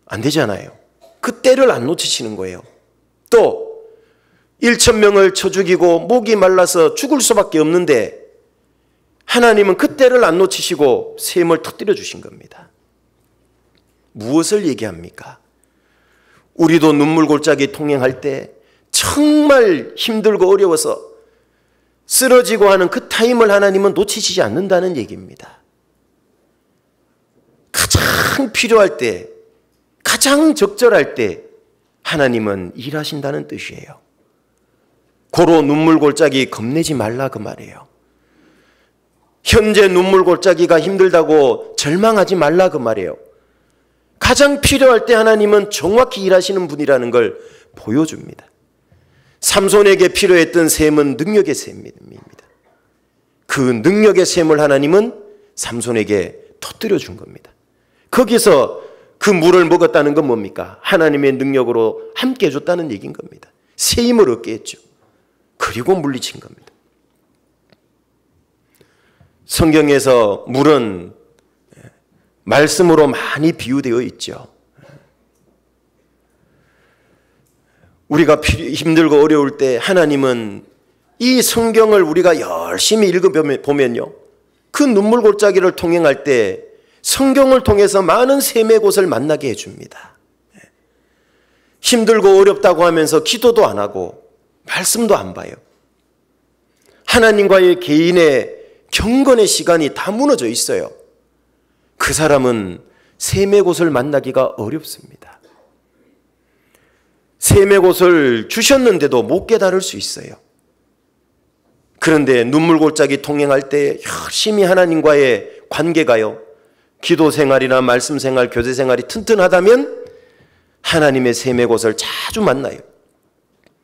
안 되잖아요. 그 때를 안 놓치시는 거예요. 또 1,000명을 쳐 죽이고 목이 말라서 죽을 수밖에 없는데 하나님은 그 때를 안 놓치시고 샘을 터뜨려 주신 겁니다. 무엇을 얘기합니까? 우리도 눈물골짜기 통행할 때 정말 힘들고 어려워서 쓰러지고 하는 그 타임을 하나님은 놓치시지 않는다는 얘기입니다. 가장 필요할 때, 가장 적절할 때 하나님은 일하신다는 뜻이에요. 고로 눈물골짜기 겁내지 말라 그 말이에요. 현재 눈물골짜기가 힘들다고 절망하지 말라 그 말이에요. 가장 필요할 때 하나님은 정확히 일하시는 분이라는 걸 보여줍니다. 삼손에게 필요했던 샘은 능력의 샘입니다. 그 능력의 샘을 하나님은 삼손에게 터뜨려 준 겁니다. 거기서 그 물을 먹었다는 건 뭡니까? 하나님의 능력으로 함께 해줬다는 얘기인 겁니다. 새 힘을 얻게 했죠. 그리고 물리친 겁니다. 성경에서 물은 말씀으로 많이 비유되어 있죠. 우리가 힘들고 어려울 때 하나님은 이 성경을 우리가 열심히 읽어보면요, 그 눈물골짜기를 통행할 때 성경을 통해서 많은 샘의 곳을 만나게 해줍니다. 힘들고 어렵다고 하면서 기도도 안 하고 말씀도 안 봐요. 하나님과의 개인의 경건의 시간이 다 무너져 있어요. 그 사람은 샘의 곳을 만나기가 어렵습니다. 샘의 곳을 주셨는데도 못 깨달을 수 있어요. 그런데 눈물골짜기 통행할 때 열심히 하나님과의 관계가요, 기도 생활이나 말씀 생활, 교제 생활이 튼튼하다면 하나님의 샘의 곳을 자주 만나요.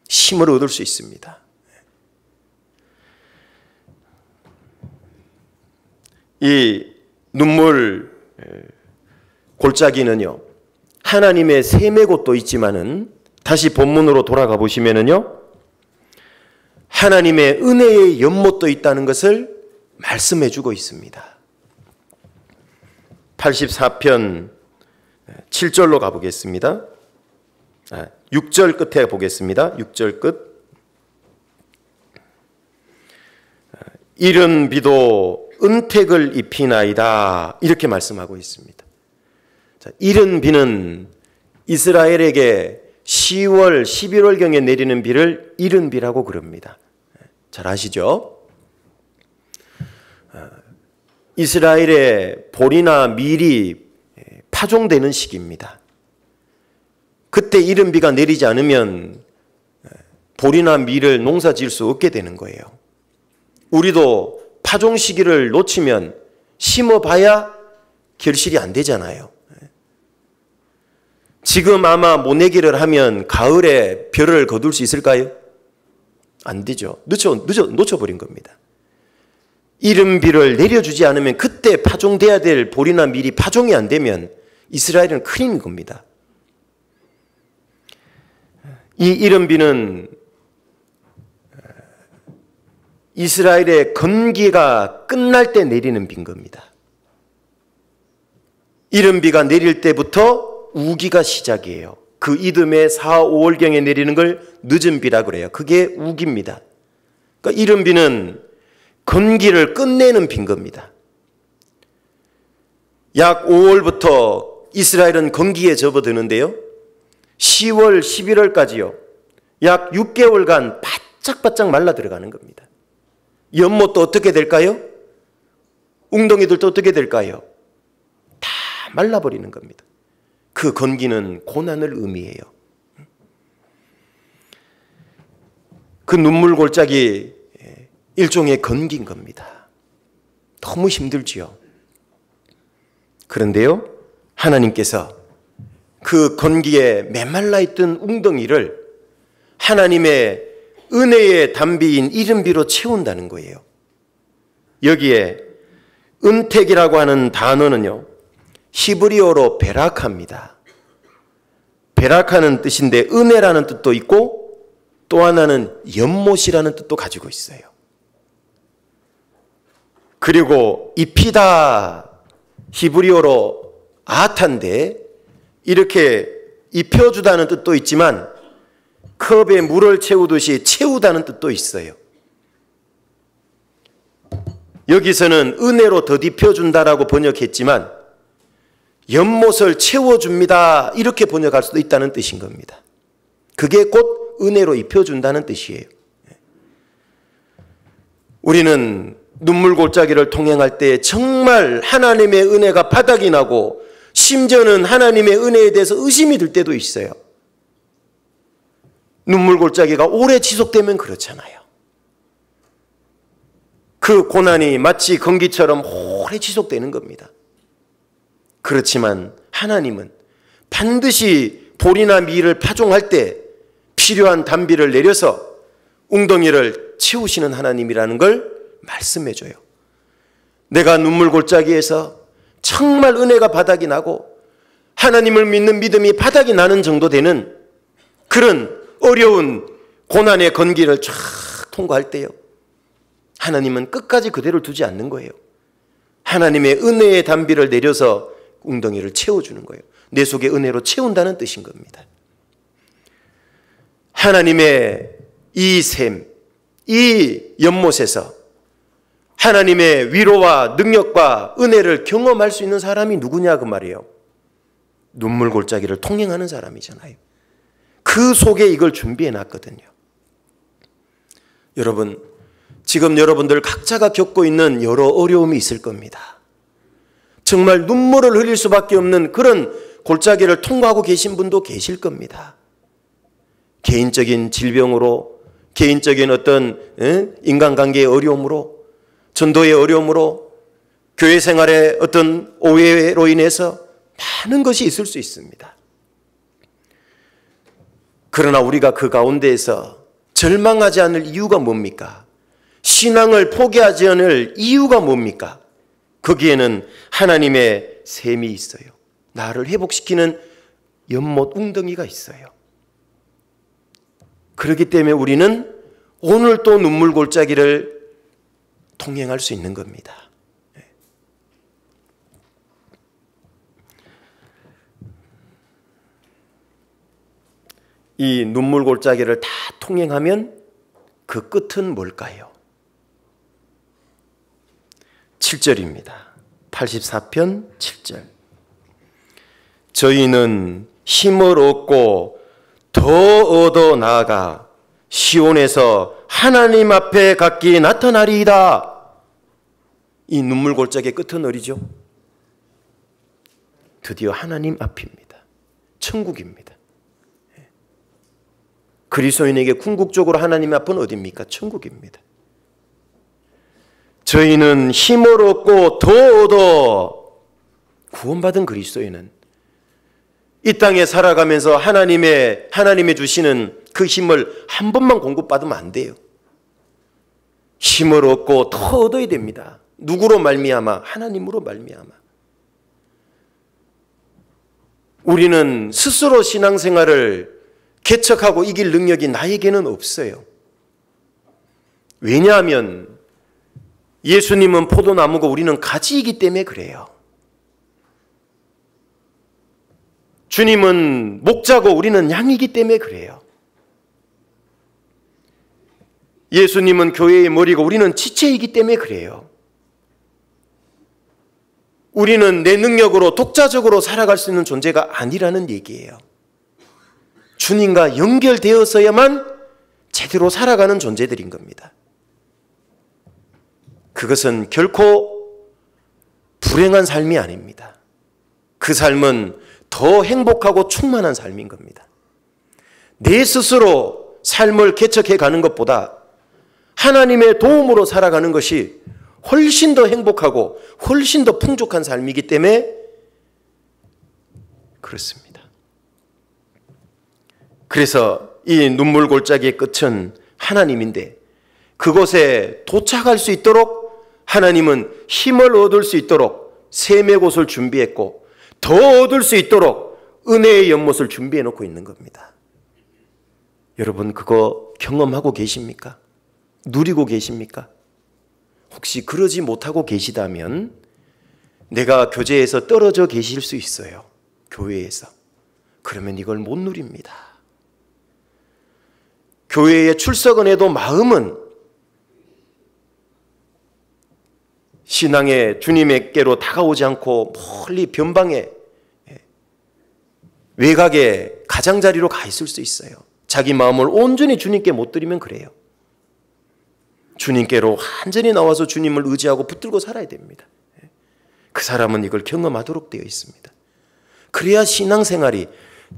힘을 얻을 수 있습니다. 이 눈물 골짜기는요, 하나님의 샘의 곳도 있지만은 다시 본문으로 돌아가 보시면은요, 하나님의 은혜의 연못도 있다는 것을 말씀해 주고 있습니다. 84편 7절로 가보겠습니다. 6절 끝에 보겠습니다. 6절 끝. 이른 비도 은택을 입히나이다, 이렇게 말씀하고 있습니다. 자, 이른 비는 이스라엘에게 10월, 11월경에 내리는 비를 이른 비라고 그럽니다. 잘 아시죠? 이스라엘의 보리나 밀이 파종되는 시기입니다. 그때 이른 비가 내리지 않으면 보리나 밀을 농사 지을 수 없게 되는 거예요. 우리도 파종 시기를 놓치면 심어봐야 결실이 안 되잖아요. 지금 아마 모내기를 하면 가을에 벼를 거둘 수 있을까요? 안 되죠. 놓쳐버린 겁니다. 이른 비를 내려주지 않으면 그때 파종돼야 될 보리나 밀이 파종이 안 되면 이스라엘은 큰일인 겁니다. 이 이른 비는 이스라엘의 건기가 끝날 때 내리는 비인 겁니다. 이른 비가 내릴 때부터 우기가 시작이에요. 그 이듬해 4, 5월경에 내리는 걸 늦은 비라 그래요. 그게 우기입니다. 그러니까 이른 비는 건기를 끝내는 비인 겁니다. 약 5월부터 이스라엘은 건기에 접어드는데요, 10월, 11월까지요, 약 6개월간 바짝바짝 말라 들어가는 겁니다. 연못도 어떻게 될까요? 웅덩이들도 어떻게 될까요? 다 말라버리는 겁니다. 그 건기는 고난을 의미해요. 그 눈물 골짜기 일종의 건기인 겁니다. 너무 힘들지요. 그런데요, 하나님께서 그 건기에 메말라 있던 웅덩이를 하나님의 은혜의 담비인 이른 비로 채운다는 거예요. 여기에 은택이라고 하는 단어는요, 히브리어로 베라카입니다. 베라카는 뜻인데 은혜라는 뜻도 있고 또 하나는 연못이라는 뜻도 가지고 있어요. 그리고 입히다, 히브리어로 아탄데 이렇게 입혀주다는 뜻도 있지만 컵에 물을 채우듯이 채우다는 뜻도 있어요. 여기서는 은혜로 덧입혀준다라고 번역했지만 연못을 채워줍니다, 이렇게 번역할 수도 있다는 뜻인 겁니다. 그게 곧 은혜로 입혀준다는 뜻이에요. 우리는 눈물 골짜기를 통행할 때 정말 하나님의 은혜가 바닥이 나고 심지어는 하나님의 은혜에 대해서 의심이 들 때도 있어요. 눈물 골짜기가 오래 지속되면 그렇잖아요. 그 고난이 마치 건기처럼 오래 지속되는 겁니다. 그렇지만 하나님은 반드시 보리나 밀을 파종할 때 필요한 단비를 내려서 웅덩이를 채우시는 하나님이라는 걸 말씀해줘요. 내가 눈물 골짜기에서 정말 은혜가 바닥이 나고 하나님을 믿는 믿음이 바닥이 나는 정도 되는 그런 어려운 고난의 건기를 쫙 통과할 때요, 하나님은 끝까지 그대로 두지 않는 거예요. 하나님의 은혜의 단비를 내려서 웅덩이를 채워주는 거예요. 내 속에 은혜로 채운다는 뜻인 겁니다. 하나님의 이 샘, 이 연못에서 하나님의 위로와 능력과 은혜를 경험할 수 있는 사람이 누구냐 그 말이에요. 눈물 골짜기를 통행하는 사람이잖아요. 그 속에 이걸 준비해 놨거든요. 여러분, 지금 여러분들 각자가 겪고 있는 여러 어려움이 있을 겁니다. 정말 눈물을 흘릴 수밖에 없는 그런 골짜기를 통과하고 계신 분도 계실 겁니다. 개인적인 질병으로, 개인적인 어떤 인간관계의 어려움으로, 전도의 어려움으로, 교회 생활의 어떤 오해로 인해서 많은 것이 있을 수 있습니다. 그러나 우리가 그 가운데에서 절망하지 않을 이유가 뭡니까? 신앙을 포기하지 않을 이유가 뭡니까? 거기에는 하나님의 셈이 있어요. 나를 회복시키는 연못 웅덩이가 있어요. 그렇기 때문에 우리는 오늘 또 눈물 골짜기를 통행할 수 있는 겁니다. 이 눈물 골짜기를 다 통행하면 그 끝은 뭘까요? 7절입니다. 84편 7절. 저희는 힘을 얻고 더 얻어 나아가 시온에서 하나님 앞에 각기 나타나리이다. 이 눈물 골짜기의 끝은 어디죠? 드디어 하나님 앞입니다. 천국입니다. 그리스도인에게 궁극적으로 하나님 앞은 어디입니까? 천국입니다. 저희는 힘을 얻고 더 얻어 구원받은 그리스도인은 이 땅에 살아가면서 하나님이 주시는 그 힘을 한 번만 공급받으면 안 돼요. 힘을 얻고 더 얻어야 됩니다. 누구로 말미암아? 하나님으로 말미암아. 우리는 스스로 신앙생활을 개척하고 이길 능력이 나에게는 없어요. 왜냐하면 예수님은 포도나무고 우리는 가지이기 때문에 그래요. 주님은 목자고 우리는 양이기 때문에 그래요. 예수님은 교회의 머리고 우리는 지체이기 때문에 그래요. 우리는 내 능력으로 독자적으로 살아갈 수 있는 존재가 아니라는 얘기예요. 주님과 연결되어서야만 제대로 살아가는 존재들인 겁니다. 그것은 결코 불행한 삶이 아닙니다. 그 삶은 더 행복하고 충만한 삶인 겁니다. 내 스스로 삶을 개척해 가는 것보다 하나님의 도움으로 살아가는 것이 훨씬 더 행복하고 훨씬 더 풍족한 삶이기 때문에 그렇습니다. 그래서 이 눈물 골짜기의 끝은 하나님인데 그곳에 도착할 수 있도록 하나님은 힘을 얻을 수 있도록 샘의 곳을 준비했고 더 얻을 수 있도록 은혜의 연못을 준비해 놓고 있는 겁니다. 여러분 그거 경험하고 계십니까? 누리고 계십니까? 혹시 그러지 못하고 계시다면 내가 교제에서 떨어져 계실 수 있어요. 교회에서. 그러면 이걸 못 누립니다. 교회에 출석은 해도 마음은 신앙의 주님에게로 다가오지 않고 멀리 변방에 외곽에 가장자리로 가 있을 수 있어요. 자기 마음을 온전히 주님께 못 드리면 그래요. 주님께로 완전히 나와서 주님을 의지하고 붙들고 살아야 됩니다. 그 사람은 이걸 경험하도록 되어 있습니다. 그래야 신앙생활이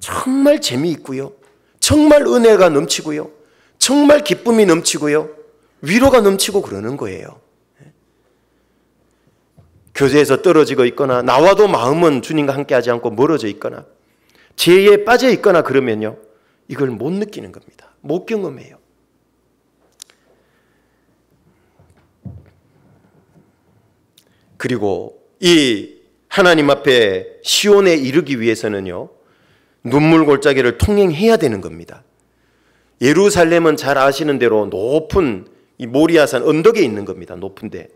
정말 재미있고요. 정말 은혜가 넘치고요. 정말 기쁨이 넘치고요. 위로가 넘치고 그러는 거예요. 교제에서 떨어지고 있거나 나와도 마음은 주님과 함께하지 않고 멀어져 있거나 죄에 빠져 있거나 그러면요. 이걸 못 느끼는 겁니다. 못 경험해요. 그리고 이 하나님 앞에 시온에 이르기 위해서는요. 눈물 골짜기를 통행해야 되는 겁니다. 예루살렘은 잘 아시는 대로 높은 이 모리아산 언덕에 있는 겁니다. 높은데.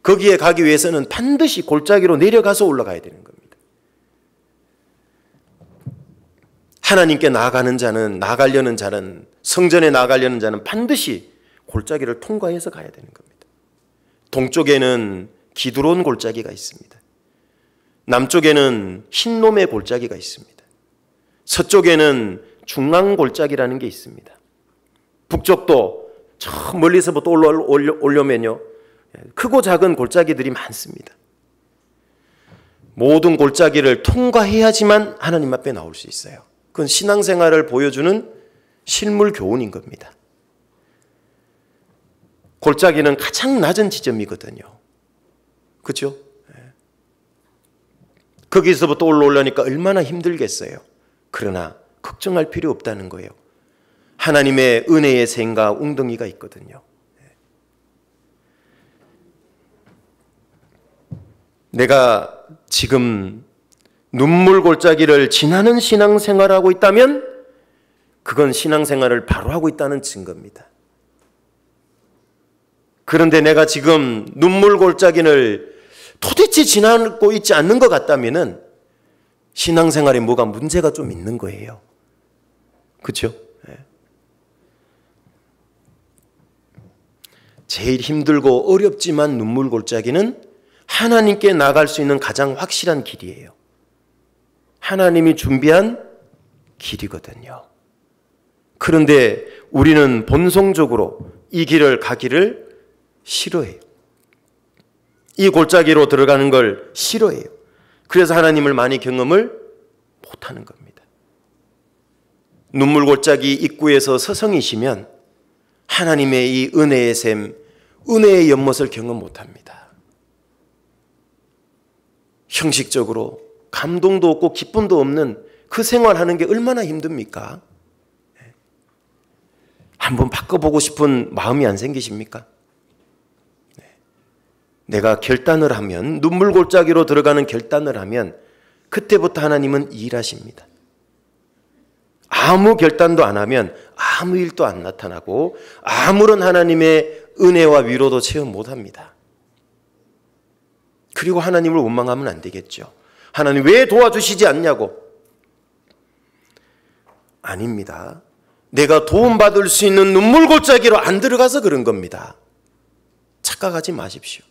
거기에 가기 위해서는 반드시 골짜기로 내려가서 올라가야 되는 겁니다. 하나님께 나아가는 자는, 나아가려는 자는, 성전에 나아가려는 자는 반드시 골짜기를 통과해서 가야 되는 겁니다. 동쪽에는 기드론 골짜기가 있습니다. 남쪽에는 흰놈의 골짜기가 있습니다. 서쪽에는 중앙 골짜기라는 게 있습니다. 북쪽도 저 멀리서부터 올려면요. 크고 작은 골짜기들이 많습니다. 모든 골짜기를 통과해야지만 하나님 앞에 나올 수 있어요. 그건 신앙생활을 보여주는 실물 교훈인 겁니다. 골짜기는 가장 낮은 지점이거든요. 그렇죠? 거기서부터 올라오려니까 얼마나 힘들겠어요. 그러나 걱정할 필요 없다는 거예요. 하나님의 은혜의 샘과 웅덩이가 있거든요. 내가 지금 눈물 골짜기를 지나는 신앙생활을 하고 있다면 그건 신앙생활을 바로 하고 있다는 증거입니다. 그런데 내가 지금 눈물 골짜기를 도대체 지나고 있지 않는 것 같다면 신앙생활에 뭐가 문제가 좀 있는 거예요. 그렇죠? 제일 힘들고 어렵지만 눈물 골짜기는 하나님께 나갈 수 있는 가장 확실한 길이에요. 하나님이 준비한 길이거든요. 그런데 우리는 본성적으로 이 길을 가기를 싫어해요. 이 골짜기로 들어가는 걸 싫어해요. 그래서 하나님을 많이 경험을 못하는 겁니다. 눈물 골짜기 입구에서 서성이시면 하나님의 이 은혜의 샘, 은혜의 연못을 경험 못합니다. 형식적으로 감동도 없고 기쁨도 없는 그 생활하는 게 얼마나 힘듭니까? 한번 바꿔보고 싶은 마음이 안 생기십니까? 내가 결단을 하면, 눈물 골짜기로 들어가는 결단을 하면 그때부터 하나님은 일하십니다. 아무 결단도 안 하면 아무 일도 안 나타나고 아무런 하나님의 은혜와 위로도 체험 못합니다. 그리고 하나님을 원망하면 안 되겠죠. 하나님 왜 도와주시지 않냐고. 아닙니다. 내가 도움받을 수 있는 눈물 골짜기로 안 들어가서 그런 겁니다. 착각하지 마십시오.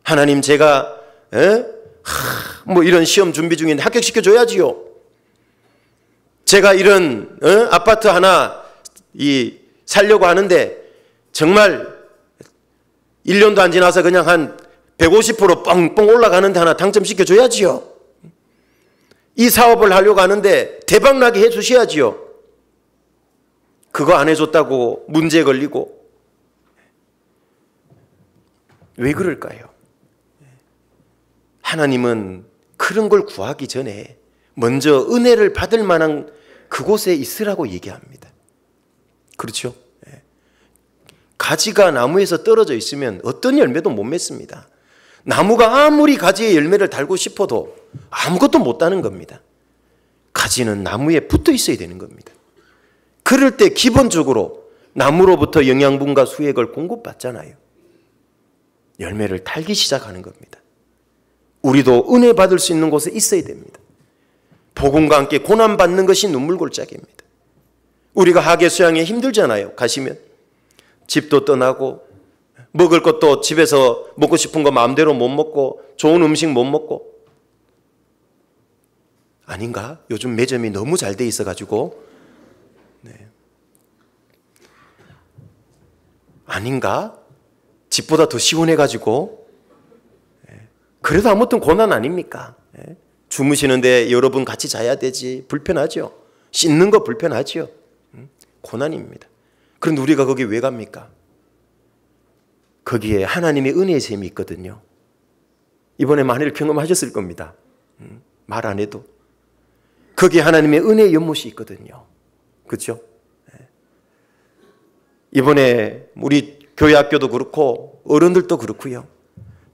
하나님 제가 뭐 이런 시험 준비 중인데 합격시켜줘야지요. 제가 이런 아파트 하나 살려고 하는데 정말 1년도 안 지나서 그냥 한 150% 뻥뻥 올라가는데 하나 당첨시켜줘야지요. 이 사업을 하려고 하는데 대박나게 해주셔야지요. 그거 안 해줬다고 문제 걸리고. 왜 그럴까요? 하나님은 그런 걸 구하기 전에 먼저 은혜를 받을 만한 그곳에 있으라고 얘기합니다. 그렇죠? 가지가 나무에서 떨어져 있으면 어떤 열매도 못 맺습니다. 나무가 아무리 가지에 열매를 달고 싶어도 아무것도 못 따는 겁니다. 가지는 나무에 붙어 있어야 되는 겁니다. 그럴 때 기본적으로 나무로부터 영양분과 수액을 공급받잖아요. 열매를 달기 시작하는 겁니다. 우리도 은혜 받을 수 있는 곳에 있어야 됩니다. 복음과 함께 고난받는 것이 눈물 골짜기입니다. 우리가 하계 수양에 힘들잖아요. 가시면 집도 떠나고 먹을 것도 집에서 먹고 싶은 거 마음대로 못 먹고 좋은 음식 못 먹고. 아닌가? 요즘 매점이 너무 잘 돼 있어가지고. 네. 아닌가? 집보다 더 시원해가지고. 그래도 아무튼 고난 아닙니까? 주무시는데 여러분 같이 자야 되지. 불편하죠. 씻는 거 불편하죠. 고난입니다. 그런데 우리가 거기 왜 갑니까? 거기에 하나님의 은혜의 셈이 있거든요. 이번에 많이 경험하셨을 겁니다. 말 안 해도. 거기에 하나님의 은혜의 연못이 있거든요. 그렇죠? 이번에 우리 교회 학교도 그렇고 어른들도 그렇고요.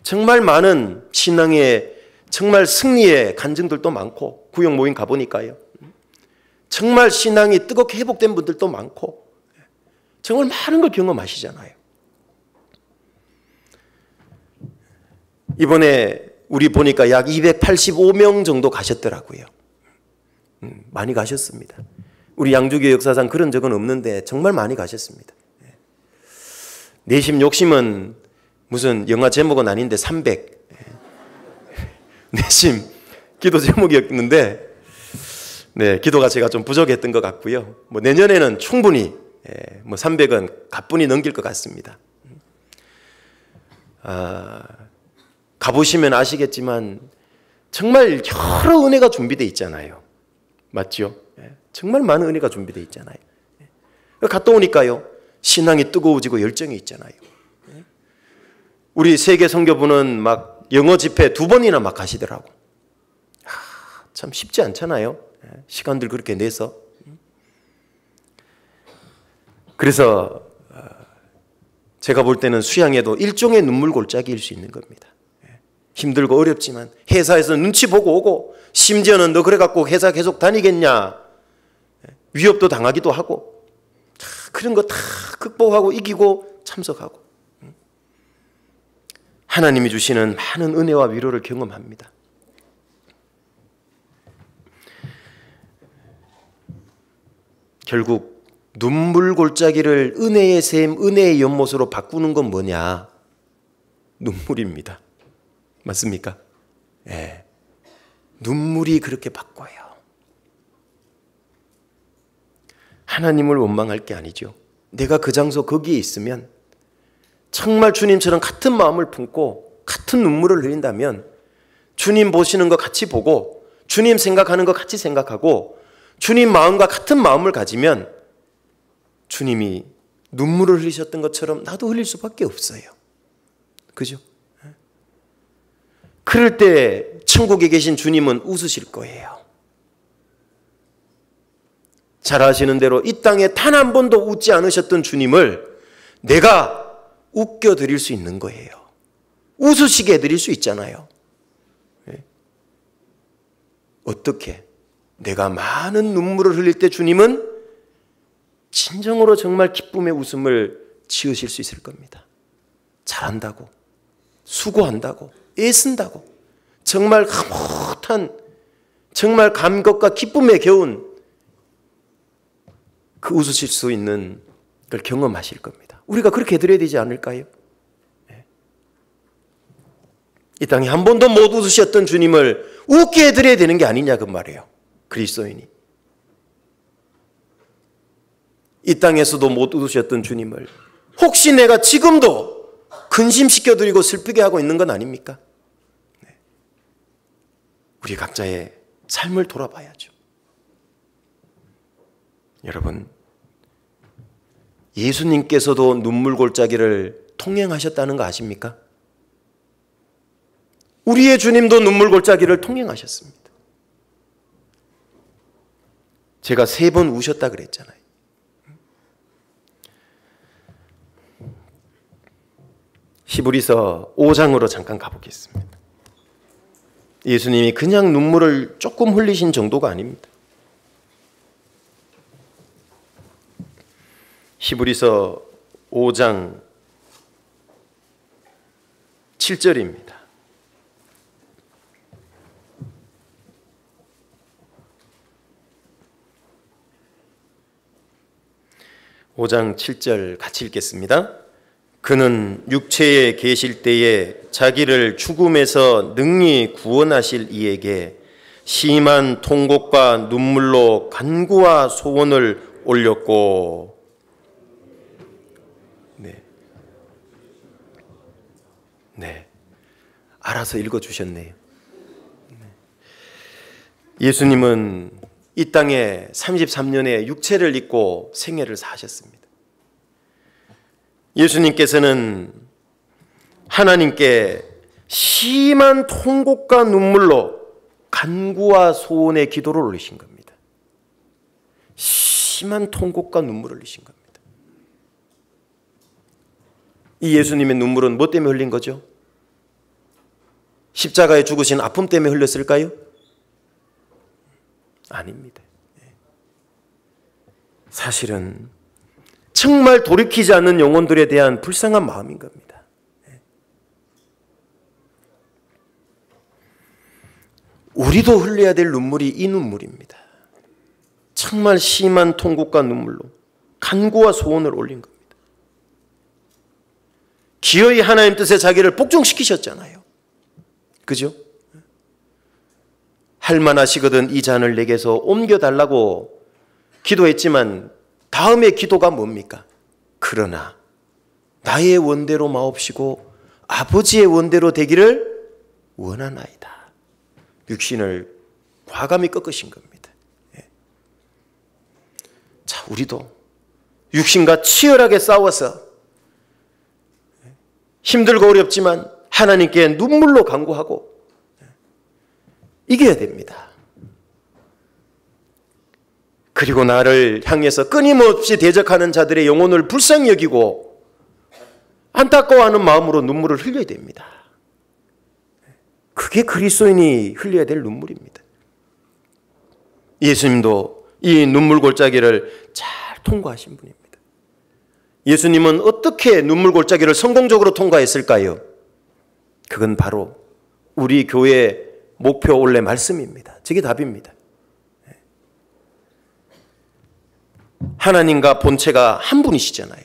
정말 많은 신앙의 정말 승리의 간증들도 많고 구역 모임 가보니까요. 정말 신앙이 뜨겁게 회복된 분들도 많고 정말 많은 걸 경험하시잖아요. 이번에 우리 보니까 약 285명 정도 가셨더라고요. 많이 가셨습니다. 우리 양주교 역사상 그런 적은 없는데 정말 많이 가셨습니다. 내심 욕심은 무슨 영화 제목은 아닌데 300 내심 기도 제목이었는데 네, 기도가 제가 좀 부족했던 것 같고요. 뭐 내년에는 충분히 뭐 300은 가뿐히 넘길 것 같습니다. 가보시면 아시겠지만 정말 여러 은혜가 준비되어 있잖아요. 맞죠? 정말 많은 은혜가 준비되어 있잖아요. 갔다 오니까요. 신앙이 뜨거워지고 열정이 있잖아요. 우리 세계 선교부는 막 영어 집회 2번이나 막 가시더라고. 참 쉽지 않잖아요. 시간들 그렇게 내서. 그래서 제가 볼 때는 수양에도 일종의 눈물 골짜기일 수 있는 겁니다. 힘들고 어렵지만 회사에서 눈치 보고 오고, 심지어는 너 그래갖고 회사 계속 다니겠냐, 위협도 당하기도 하고, 그런 거 다 극복하고 이기고 참석하고 하나님이 주시는 많은 은혜와 위로를 경험합니다. 결국 눈물 골짜기를 은혜의 샘, 은혜의 연못으로 바꾸는 건 뭐냐? 눈물입니다. 맞습니까? 예. 눈물이 그렇게 바꿔요. 하나님을 원망할 게 아니죠. 내가 그 장소 거기에 있으면 정말 주님처럼 같은 마음을 품고 같은 눈물을 흘린다면 주님 보시는 거 같이 보고 주님 생각하는 거 같이 생각하고 주님 마음과 같은 마음을 가지면 주님이 눈물을 흘리셨던 것처럼 나도 흘릴 수밖에 없어요. 그죠? 그럴 때 천국에 계신 주님은 웃으실 거예요. 잘 아시는 대로 이 땅에 단 한 번도 웃지 않으셨던 주님을 내가 웃겨드릴 수 있는 거예요. 웃으시게 해드릴 수 있잖아요. 어떻게? 내가 많은 눈물을 흘릴 때 주님은 진정으로 정말 기쁨의 웃음을 지으실 수 있을 겁니다. 잘한다고, 수고한다고, 애쓴다고, 정말 흐뭇한, 정말 감격과 기쁨에 겨운 그 웃으실 수 있는 걸 경험하실 겁니다. 우리가 그렇게 해드려야 되지 않을까요? 이 땅에 한 번도 못 웃으셨던 주님을 웃게 해드려야 되는 게 아니냐 그 말이에요. 그리스도인이. 이 땅에서도 못 웃으셨던 주님을 혹시 내가 지금도 근심시켜드리고 슬프게 하고 있는 건 아닙니까? 우리 각자의 삶을 돌아봐야죠. 여러분, 예수님께서도 눈물 골짜기를 통행하셨다는 거 아십니까? 우리의 주님도 눈물 골짜기를 통행하셨습니다. 제가 3번 우셨다 그랬잖아요. 히브리서 5장으로 잠깐 가보겠습니다. 예수님이 그냥 눈물을 조금 흘리신 정도가 아닙니다. 히브리서 5장 7절입니다. (5장 7절) 같이 읽겠습니다. 그는 육체에 계실 때에 자기를 죽음에서 능히 구원하실 이에게 심한 통곡과 눈물로 간구와 소원을 올렸고. 네, 알아서 읽어주셨네요. 예수님은 이 땅에 33년의 육체를 입고 생애를 사셨습니다. 예수님께서는 하나님께 심한 통곡과 눈물로 간구와 소원의 기도를 올리신 겁니다. 심한 통곡과 눈물을 흘리신 겁니다. 이 예수님의 눈물은 뭐 때문에 흘린 거죠? 십자가에 죽으신 아픔 때문에 흘렸을까요? 아닙니다. 사실은 정말 돌이키지 않는 영혼들에 대한 불쌍한 마음인 겁니다. 우리도 흘려야 될 눈물이 이 눈물입니다. 정말 심한 통곡과 눈물로 간구와 소원을 올린 겁니다. 기어이 하나님 뜻에 자기를 복종시키셨잖아요. 그죠? 할만하시거든 이 잔을 내게서 옮겨달라고 기도했지만 다음의 기도가 뭡니까? 그러나 나의 원대로 마옵시고 아버지의 원대로 되기를 원하나이다. 육신을 과감히 꺾으신 겁니다. 자, 우리도 육신과 치열하게 싸워서 힘들고 어렵지만 하나님께 눈물로 간구하고 이겨야 됩니다. 그리고 나를 향해서 끊임없이 대적하는 자들의 영혼을 불쌍히 여기고 안타까워하는 마음으로 눈물을 흘려야 됩니다. 그게 그리스도인이 흘려야 될 눈물입니다. 예수님도 이 눈물 골짜기를 잘 통과하신 분입니다. 예수님은 어떻게 눈물 골짜기를 성공적으로 통과했을까요? 그건 바로 우리 교회의 목표 원래 말씀입니다. 저게 답입니다. 하나님과 본체가 한 분이시잖아요.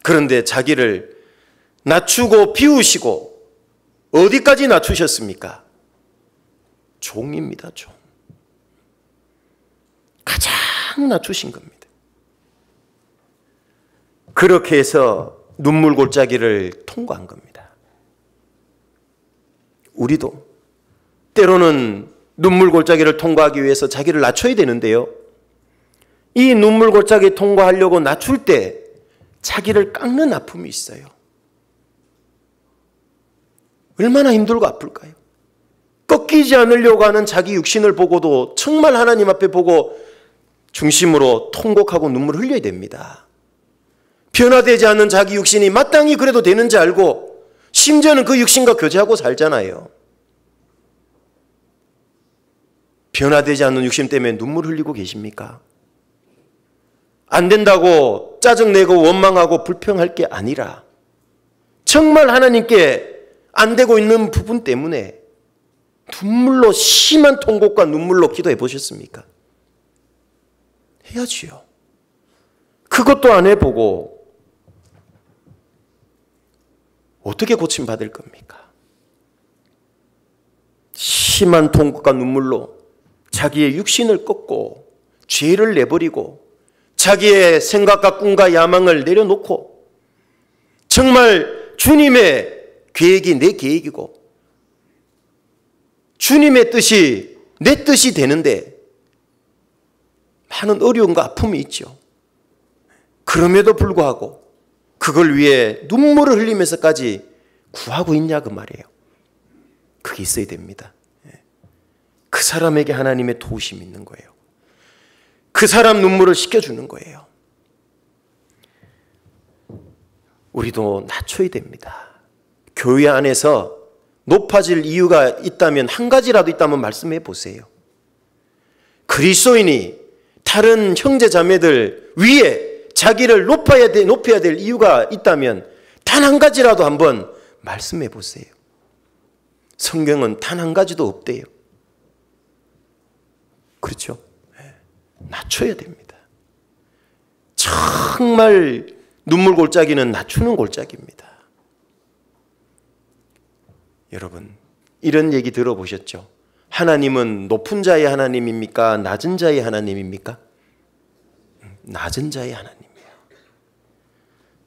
그런데 자기를 낮추고 비우시고 어디까지 낮추셨습니까? 종입니다. 종. 가장 낮추신 겁니다. 그렇게 해서 눈물 골짜기를 통과한 겁니다. 우리도 때로는 눈물 골짜기를 통과하기 위해서 자기를 낮춰야 되는데요. 이 눈물 골짜기 통과하려고 낮출 때 자기를 깎는 아픔이 있어요. 얼마나 힘들고 아플까요? 꺾이지 않으려고 하는 자기 육신을 보고도 정말 하나님 앞에 보고 중심으로 통곡하고 눈물을 흘려야 됩니다. 변화되지 않는 자기 육신이 마땅히 그래도 되는지 알고 심지어는 그 육신과 교제하고 살잖아요. 변화되지 않는 육신 때문에 눈물 흘리고 계십니까? 안 된다고 짜증내고 원망하고 불평할 게 아니라 정말 하나님께 안 되고 있는 부분 때문에 눈물로 심한 통곡과 눈물로 기도해 보셨습니까? 해야지요. 그것도 안 해보고 어떻게 고침받을 겁니까? 심한 통곡과 눈물로 자기의 육신을 꺾고 죄를 내버리고 자기의 생각과 꿈과 야망을 내려놓고 정말 주님의 계획이 내 계획이고 주님의 뜻이 내 뜻이 되는데 많은 어려움과 아픔이 있죠. 그럼에도 불구하고 그걸 위해 눈물을 흘리면서까지 구하고 있냐 그 말이에요. 그게 있어야 됩니다. 그 사람에게 하나님의 도우심이 있는 거예요. 그 사람 눈물을 씻겨주는 거예요. 우리도 낮춰야 됩니다. 교회 안에서 높아질 이유가 있다면 한 가지라도 있다면 말씀해 보세요. 그리스도인이 다른 형제 자매들 위에 자기를 높여야 될 이유가 있다면 단 한 가지라도 한번 말씀해 보세요. 성경은 단 한 가지도 없대요. 그렇죠? 낮춰야 됩니다. 정말 눈물 골짜기는 낮추는 골짜기입니다. 여러분, 이런 얘기 들어보셨죠? 하나님은 높은 자의 하나님입니까? 낮은 자의 하나님입니까? 낮은 자의 하나님이에요.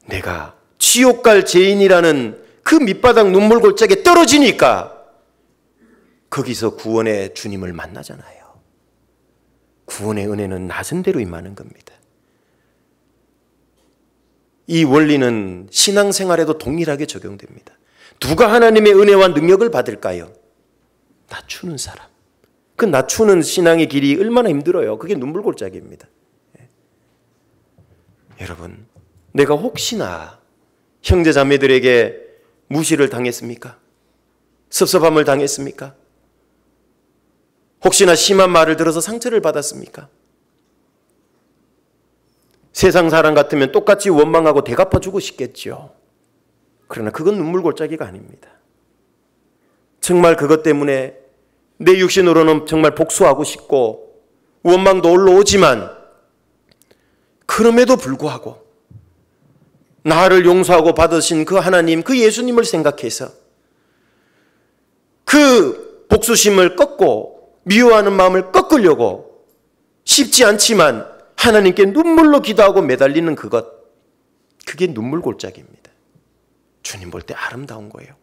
내가 지옥 갈 죄인이라는 그 밑바닥 눈물 골짜기에 떨어지니까 거기서 구원의 주님을 만나잖아요. 구원의 은혜는 낮은 대로 임하는 겁니다. 이 원리는 신앙생활에도 동일하게 적용됩니다. 누가 하나님의 은혜와 능력을 받을까요? 낮추는 사람. 그 낮추는 신앙의 길이 얼마나 힘들어요. 그게 눈물 골짜기입니다. 여러분, 내가 혹시나 형제 자매들에게 무시를 당했습니까? 섭섭함을 당했습니까? 혹시나 심한 말을 들어서 상처를 받았습니까? 세상 사람 같으면 똑같이 원망하고 대갚아주고 싶겠죠. 그러나 그건 눈물 골짜기가 아닙니다. 정말 그것 때문에 내 육신으로는 정말 복수하고 싶고 원망도 올라오지만 그럼에도 불구하고 나를 용서하고 받으신 그 하나님, 그 예수님을 생각해서 그 복수심을 꺾고 미워하는 마음을 꺾으려고 쉽지 않지만 하나님께 눈물로 기도하고 매달리는 그것, 그게 눈물 골짜기입니다. 주님 볼 때 아름다운 거예요.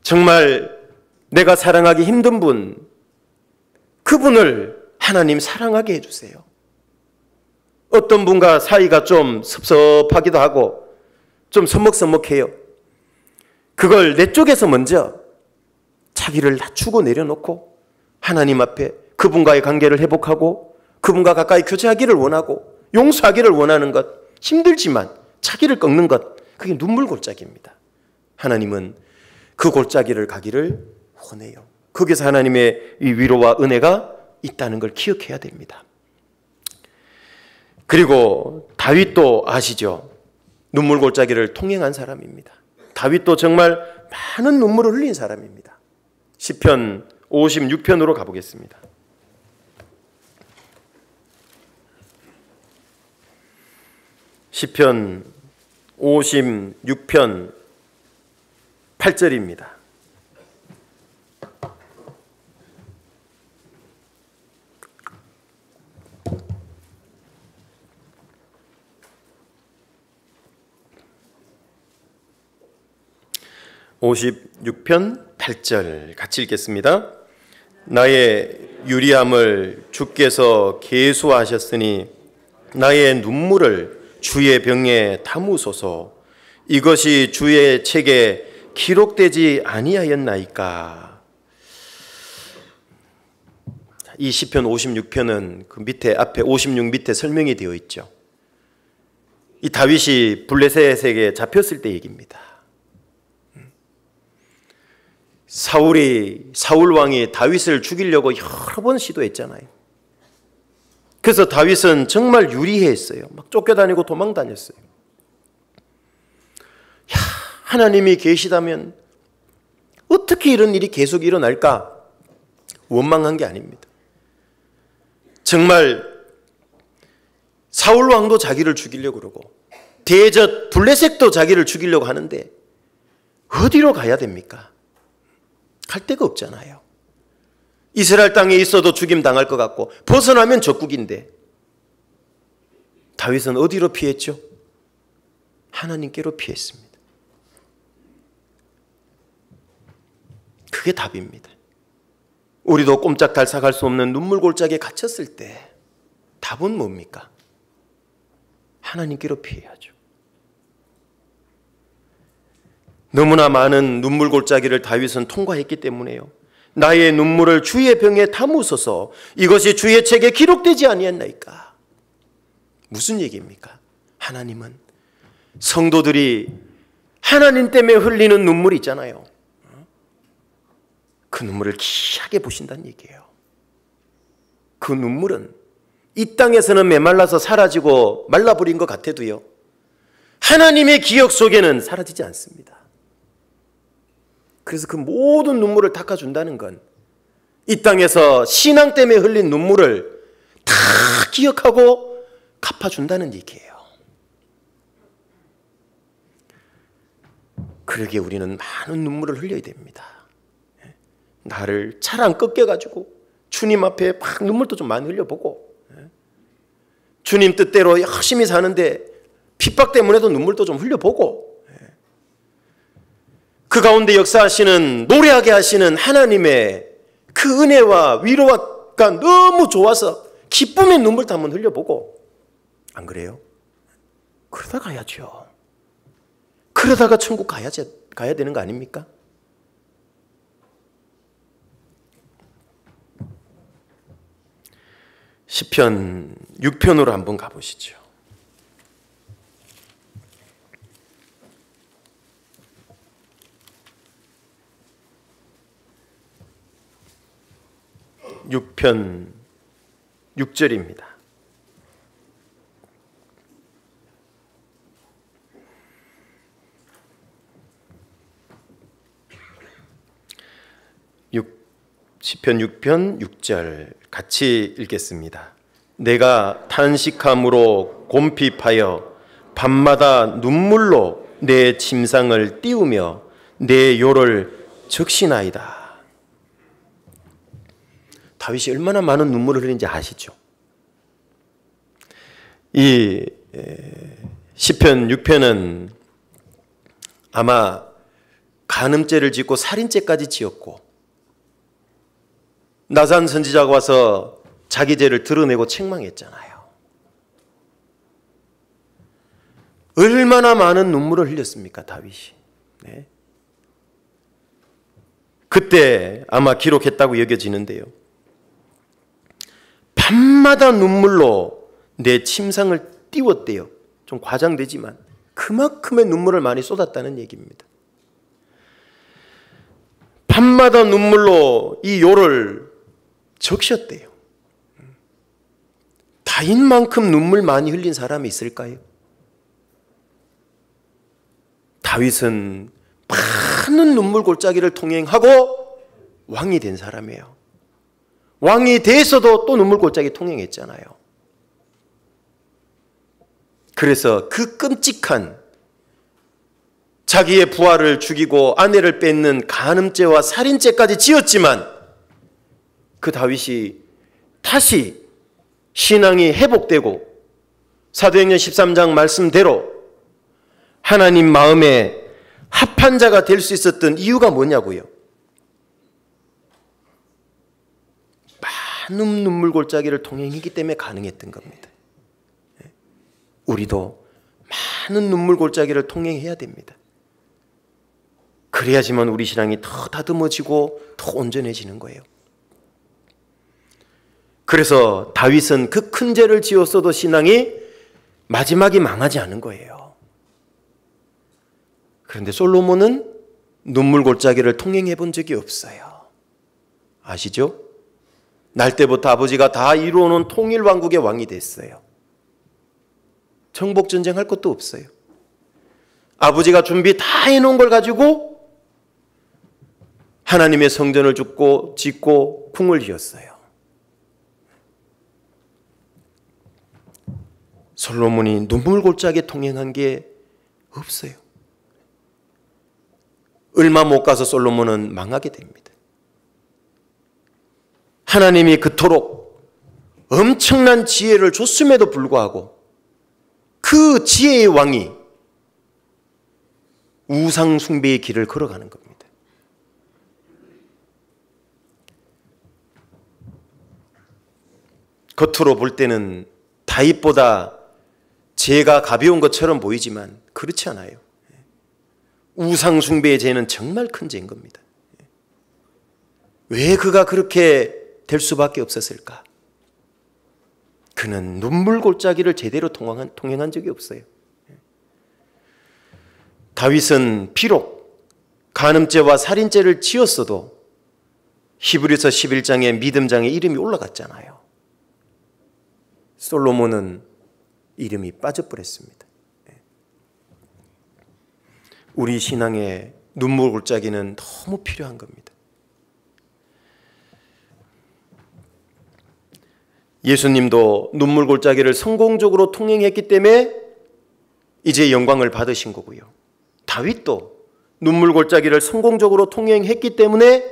정말 내가 사랑하기 힘든 분, 그분을 하나님 사랑하게 해주세요. 어떤 분과 사이가 좀 섭섭하기도 하고 좀 서먹서먹해요. 그걸 내 쪽에서 먼저 자기를 낮추고 내려놓고 하나님 앞에 그분과의 관계를 회복하고 그분과 가까이 교제하기를 원하고 용서하기를 원하는 것, 힘들지만 차기를 꺾는 것, 그게 눈물 골짜기입니다. 하나님은 그 골짜기를 가기를 원해요. 거기서 하나님의 이 위로와 은혜가 있다는 걸 기억해야 됩니다. 그리고 다윗도 아시죠? 눈물 골짜기를 통행한 사람입니다. 다윗도 정말 많은 눈물을 흘린 사람입니다. 시편 56편으로 가보겠습니다. 시편 56편 8절입니다. (56편) 8절 같이 읽겠습니다. 나의 유리함을 주께서 계수하셨으니 나의 눈물을 주의 병에 담으소서. 이것이 주의 책에 기록되지 아니하였나이까. 이 시편 56편은 그 밑에 앞에 56 밑에 설명이 되어 있죠. 이 다윗이 블레셋에게 잡혔을 때 얘기입니다. 사울 왕이 다윗을 죽이려고 여러 번 시도했잖아요. 그래서 다윗은 정말 유리했어요. 막 쫓겨다니고 도망다녔어요. 하나님이 계시다면 어떻게 이런 일이 계속 일어날까? 원망한 게 아닙니다. 정말 사울 왕도 자기를 죽이려고 그러고 대저 블레셋도 자기를 죽이려고 하는데 어디로 가야 됩니까? 갈 데가 없잖아요. 이스라엘 땅에 있어도 죽임 당할 것 같고 벗어나면 적국인데 다윗은 어디로 피했죠? 하나님께로 피했습니다. 그게 답입니다. 우리도 꼼짝달싹할 수 없는 눈물 골짜기에 갇혔을 때 답은 뭡니까? 하나님께로 피해야죠. 너무나 많은 눈물 골짜기를 다윗은 통과했기 때문에요. 나의 눈물을 주의 병에 담으소서. 이것이 주의 책에 기록되지 아니했나이까. 무슨 얘기입니까? 하나님은 성도들이 하나님 때문에 흘리는 눈물이 있잖아요. 그 눈물을 귀하게 보신다는 얘기예요. 그 눈물은 이 땅에서는 메말라서 사라지고 말라버린 것 같아도요, 하나님의 기억 속에는 사라지지 않습니다. 그래서 그 모든 눈물을 닦아준다는 건 이 땅에서 신앙 때문에 흘린 눈물을 다 기억하고 갚아준다는 얘기예요. 그러기에 우리는 많은 눈물을 흘려야 됩니다. 나를 잘 안 꺾여가지고 주님 앞에 막 눈물도 좀 많이 흘려보고, 주님 뜻대로 열심히 사는데 핍박 때문에도 눈물도 좀 흘려보고, 그 가운데 역사하시는, 노래하게 하시는 하나님의 그 은혜와 위로가 너무 좋아서 기쁨의 눈물도 한번 흘려보고, 안 그래요? 그러다 가야죠. 그러다가 천국 가야 되는 거 아닙니까? 시편 6편으로 한번 가보시죠. (6편) 6절입니다. 시편 6편 6절 같이 읽겠습니다. 내가 탄식함으로 곰핍하여 밤마다 눈물로 내 침상을 띄우며 내 요를 적시나이다. 다윗이 얼마나 많은 눈물을 흘린지 아시죠? 이 시편 6편은 아마 간음죄를 짓고 살인죄까지 지었고, 나단 선지자가 와서 자기 죄를 드러내고 책망했잖아요. 얼마나 많은 눈물을 흘렸습니까, 다윗이? 네. 그때 아마 기록했다고 여겨지는데요. 밤마다 눈물로 내 침상을 띄웠대요. 좀 과장되지만 그만큼의 눈물을 많이 쏟았다는 얘기입니다. 밤마다 눈물로 이 요를 적셨대요. 다윗만큼 눈물 많이 흘린 사람이 있을까요? 다윗은 많은 눈물 골짜기를 통행하고 왕이 된 사람이에요. 왕이 돼서도 또 눈물 골짜기 통행했잖아요. 그래서 그 끔찍한 자기의 부하를 죽이고 아내를 뺏는 간음죄와 살인죄까지 지었지만 그 다윗이 다시 신앙이 회복되고 사도행전 13장 말씀대로 하나님 마음에 합한 자가 될 수 있었던 이유가 뭐냐고요? 많은 눈물 골짜기를 통행했기 때문에 가능했던 겁니다. 우리도 많은 눈물 골짜기를 통행해야 됩니다. 그래야지만 우리 신앙이 더 다듬어지고 더 온전해지는 거예요. 그래서 다윗은 그 큰 죄를 지었어도 신앙이 마지막에 망하지 않은 거예요. 그런데 솔로몬은 눈물 골짜기를 통행해 본 적이 없어요. 아시죠? 날 때부터 아버지가 다 이루어놓은 통일왕국의 왕이 됐어요. 정복전쟁 할 것도 없어요. 아버지가 준비 다 해놓은 걸 가지고 하나님의 성전을 짓고 궁을 지었어요. 솔로몬이 눈물 골짜기에 통행한 게 없어요. 얼마 못 가서 솔로몬은 망하게 됩니다. 하나님이 그토록 엄청난 지혜를 줬음에도 불구하고 그 지혜의 왕이 우상 숭배의 길을 걸어가는 겁니다. 겉으로 볼 때는 다윗보다 죄가 가벼운 것처럼 보이지만 그렇지 않아요. 우상 숭배의 죄는 정말 큰 죄인 겁니다. 왜 그가 그렇게 될 수밖에 없었을까? 그는 눈물 골짜기를 제대로 통행한 적이 없어요. 다윗은 비록 간음죄와 살인죄를 지었어도 히브리서 11장에 믿음장에 이름이 올라갔잖아요. 솔로몬은 이름이 빠져버렸습니다. 우리 신앙에 눈물 골짜기는 너무 필요한 겁니다. 예수님도 눈물 골짜기를 성공적으로 통행했기 때문에 이제 영광을 받으신 거고요. 다윗도 눈물 골짜기를 성공적으로 통행했기 때문에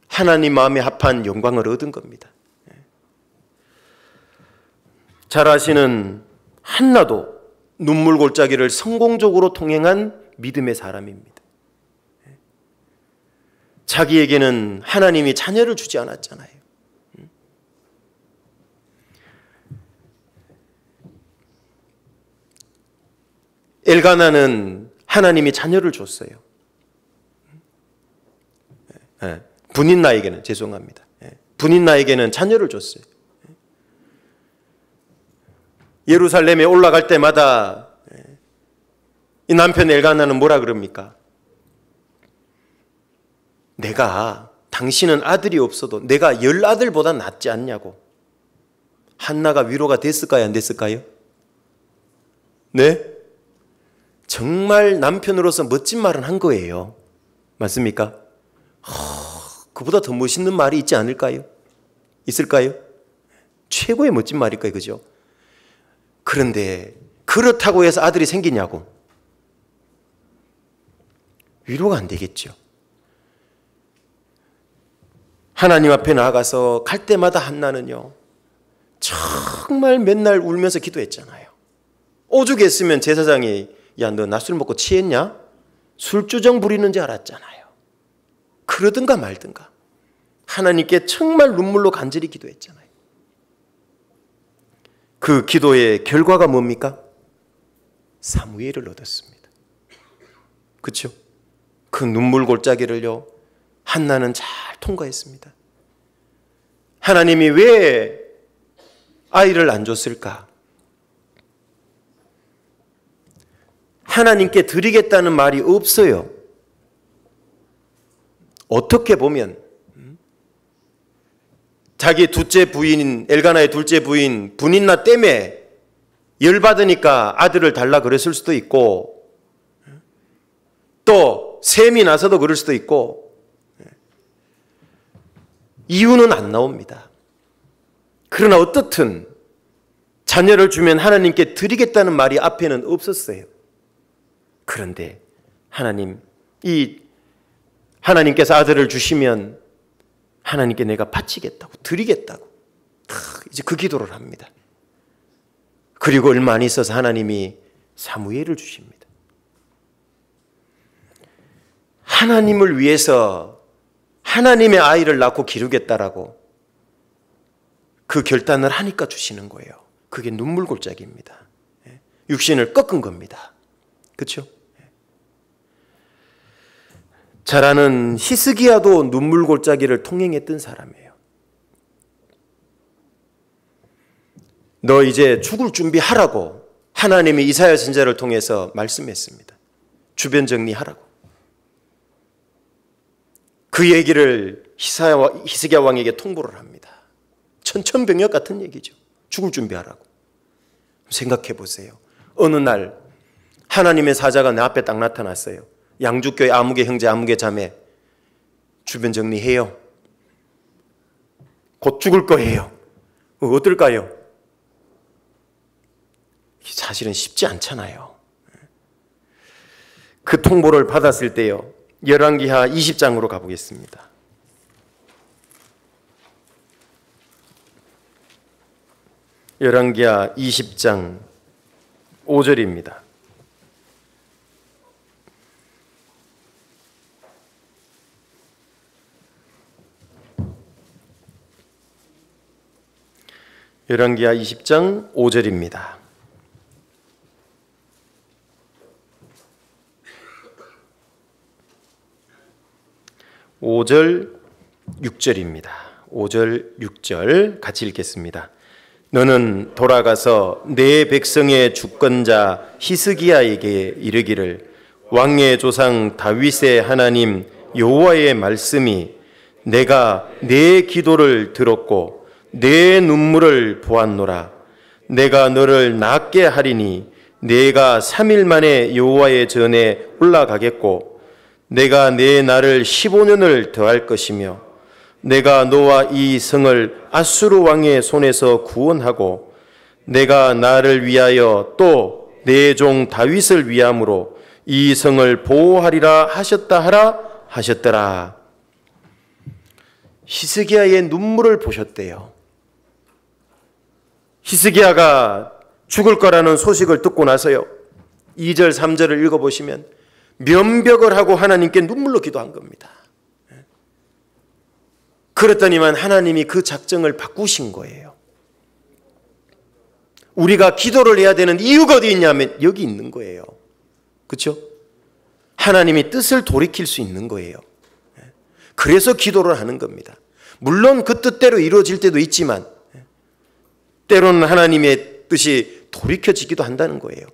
하나님 마음에 합한 영광을 얻은 겁니다. 잘 아시는 한나도 눈물 골짜기를 성공적으로 통행한 믿음의 사람입니다. 자기에게는 하나님이 자녀를 주지 않았잖아요. 엘가나는 하나님이 자녀를 줬어요. 분인나에게는 죄송합니다. 분인나에게는 자녀를 줬어요. 예루살렘에 올라갈 때마다 이 남편 엘가나는 뭐라 그럽니까? 내가 당신은 아들이 없어도 내가 10아들보다 낫지 않냐고. 한나가 위로가 됐을까요? 안 됐을까요? 네? 정말 남편으로서 멋진 말은 한 거예요. 맞습니까? 그보다 더 멋있는 말이 있지 않을까요? 있을까요? 최고의 멋진 말일까요? 그죠? 그런데 그렇다고 해서 아들이 생기냐고. 위로가 안 되겠죠. 하나님 앞에 나아가서 갈 때마다 한나는요, 정말 맨날 울면서 기도했잖아요. 오죽했으면 제사장이 야, 너 낮술 먹고 취했냐? 술주정 부리는 줄 알았잖아요. 그러든가 말든가 하나님께 정말 눈물로 간절히 기도했잖아요. 그 기도의 결과가 뭡니까? 사무엘을 얻었습니다. 그렇죠? 그 눈물 골짜기를요 한나는 잘 통과했습니다. 하나님이 왜 아이를 안 줬을까? 하나님께 드리겠다는 말이 없어요. 어떻게 보면 자기 둘째 부인인 엘가나의 둘째 부인 분인나 때문에 열받으니까 아들을 달라 그랬을 수도 있고, 또 셈이 나서도 그럴 수도 있고, 이유는 안 나옵니다. 그러나 어떻든 자녀를 주면 하나님께 드리겠다는 말이 앞에는 없었어요. 그런데 하나님께서 아들을 주시면 하나님께 내가 바치겠다고, 드리겠다고, 이제 그 기도를 합니다. 그리고 얼마 안 있어서 하나님이 사무엘을 주십니다. 하나님을 위해서 하나님의 아이를 낳고 기르겠다라고 그 결단을 하니까 주시는 거예요. 그게 눈물골짜기입니다. 육신을 꺾은 겁니다. 그렇죠? 잘 아는 히스기야도 눈물골짜기를 통행했던 사람이에요. 너 이제 죽을 준비하라고 하나님이 이사야 선지자를 통해서 말씀했습니다. 주변 정리하라고. 그 얘기를 히스기야 왕에게 통보를 합니다. 천천병력 같은 얘기죠. 죽을 준비하라고. 생각해 보세요. 어느 날 하나님의 사자가 내 앞에 딱 나타났어요. 양주교의 아무개 형제 아무개 자매, 주변 정리해요. 곧 죽을 거예요. 어떨까요? 사실은 쉽지 않잖아요. 그 통보를 받았을 때요, 열왕기하 20장으로 가보겠습니다. 열왕기하 20장 5절입니다. 열왕기하 20장 5절입니다. 5절 6절입니다. 5절 6절 같이 읽겠습니다. 너는 돌아가서 내 백성의 주권자 히스기야에게 이르기를, 왕의 조상 다윗의 하나님 여호와의 말씀이 내가 내 기도를 들었고 내 눈물을 보았노라. 내가 너를 낫게 하리니 내가 3일 만에 여호와의 전에 올라가겠고 내가 내 날을 15년을 더할 것이며 내가 너와 이 성을 아수르 왕의 손에서 구원하고 내가 나를 위하여 또 내 종 다윗을 위함으로 이 성을 보호하리라 하셨다 하라 하셨더라. 히스기야의 눈물을 보셨대요. 히스기야가 죽을 거라는 소식을 듣고 나서요, 2절 3절을 읽어보시면 면벽을 하고 하나님께 눈물로 기도한 겁니다. 그랬더니만 하나님이 그 작정을 바꾸신 거예요. 우리가 기도를 해야 되는 이유가 어디 있냐면 여기 있는 거예요. 그렇죠? 하나님이 뜻을 돌이킬 수 있는 거예요. 그래서 기도를 하는 겁니다. 물론 그 뜻대로 이루어질 때도 있지만 때로는 하나님의 뜻이 돌이켜지기도 한다는 거예요.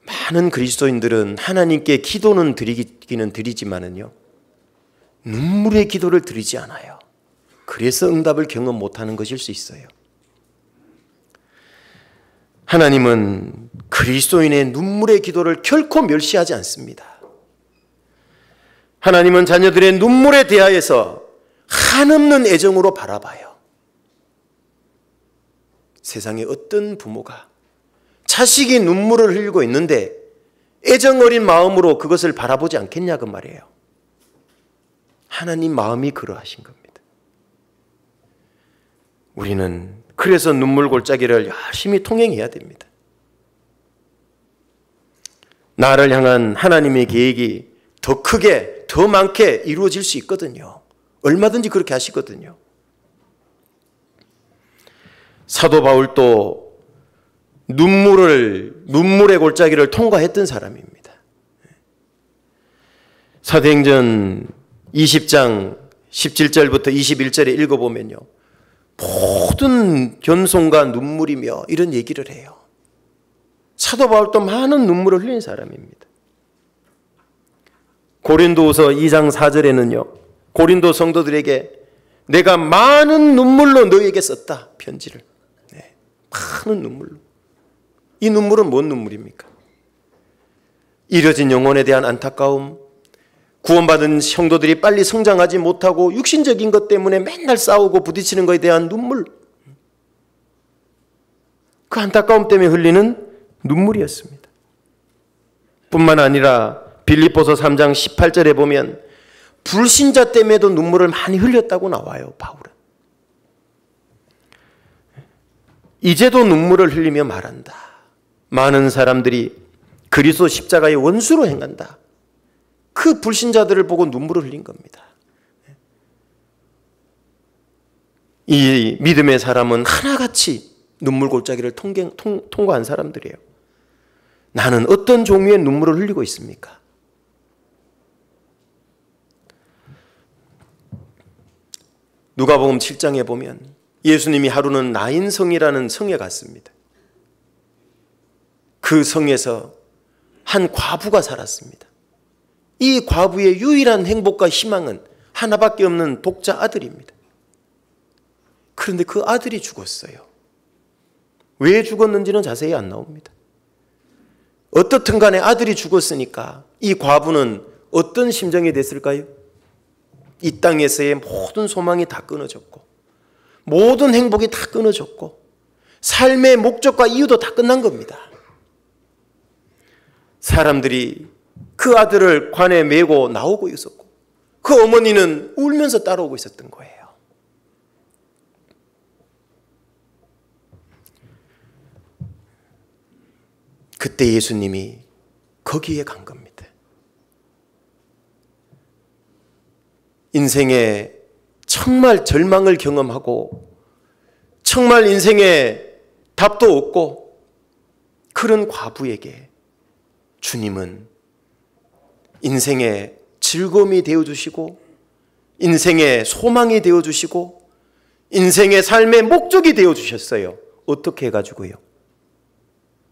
많은 그리스도인들은 하나님께 기도는 드리기는 드리지만은요, 눈물의 기도를 드리지 않아요. 그래서 응답을 경험 못하는 것일 수 있어요. 하나님은 그리스도인의 눈물의 기도를 결코 멸시하지 않습니다. 하나님은 자녀들의 눈물에 대하여서 한없는 애정으로 바라봐요. 세상에 어떤 부모가 자식이 눈물을 흘리고 있는데 애정 어린 마음으로 그것을 바라보지 않겠냐 그 말이에요. 하나님 마음이 그러하신 겁니다. 우리는 그래서 눈물 골짜기를 열심히 통행해야 됩니다. 나를 향한 하나님의 계획이 더 크게, 더 많게 이루어질 수 있거든요. 얼마든지 그렇게 하시거든요. 사도 바울도 눈물의 골짜기를 통과했던 사람입니다. 사도행전 20장 17절부터 21절에 읽어보면요, 모든 견손과 눈물이며 이런 얘기를 해요. 사도 바울도 많은 눈물을 흘린 사람입니다. 고린도후서 2장 4절에는요, 고린도 성도들에게 내가 많은 눈물로 너에게 썼다, 편지를. 네, 많은 눈물로. 이 눈물은 뭔 눈물입니까? 잃어진 영혼에 대한 안타까움, 구원받은 성도들이 빨리 성장하지 못하고 육신적인 것 때문에 맨날 싸우고 부딪히는 것에 대한 눈물, 그 안타까움 때문에 흘리는 눈물이었습니다. 뿐만 아니라 빌립보서 3장 18절에 보면 불신자 때문에도 눈물을 많이 흘렸다고 나와요, 바울은. 이제도 눈물을 흘리며 말한다. 많은 사람들이 그리스도 십자가의 원수로 행한다. 그 불신자들을 보고 눈물을 흘린 겁니다. 이 믿음의 사람은 하나같이 눈물 골짜기를 통과한 사람들이에요. 나는 어떤 종류의 눈물을 흘리고 있습니까? 누가복음 7장에 보면 예수님이 하루는 나인성이라는 성에 갔습니다. 그 성에서 한 과부가 살았습니다. 이 과부의 유일한 행복과 희망은 하나밖에 없는 독자 아들입니다. 그런데 그 아들이 죽었어요. 왜 죽었는지는 자세히 안 나옵니다. 어떻든 간에 아들이 죽었으니까 이 과부는 어떤 심정이 됐을까요? 이 땅에서의 모든 소망이 다 끊어졌고, 모든 행복이 다 끊어졌고, 삶의 목적과 이유도 다 끝난 겁니다. 사람들이 그 아들을 관에 메고 나오고 있었고, 그 어머니는 울면서 따라오고 있었던 거예요. 그때 예수님이 거기에 간 겁니다. 인생에 정말 절망을 경험하고 정말 인생에 답도 없고 그런 과부에게 주님은 인생의 즐거움이 되어주시고 인생의 소망이 되어주시고 인생의 삶의 목적이 되어주셨어요. 어떻게 해가지고요?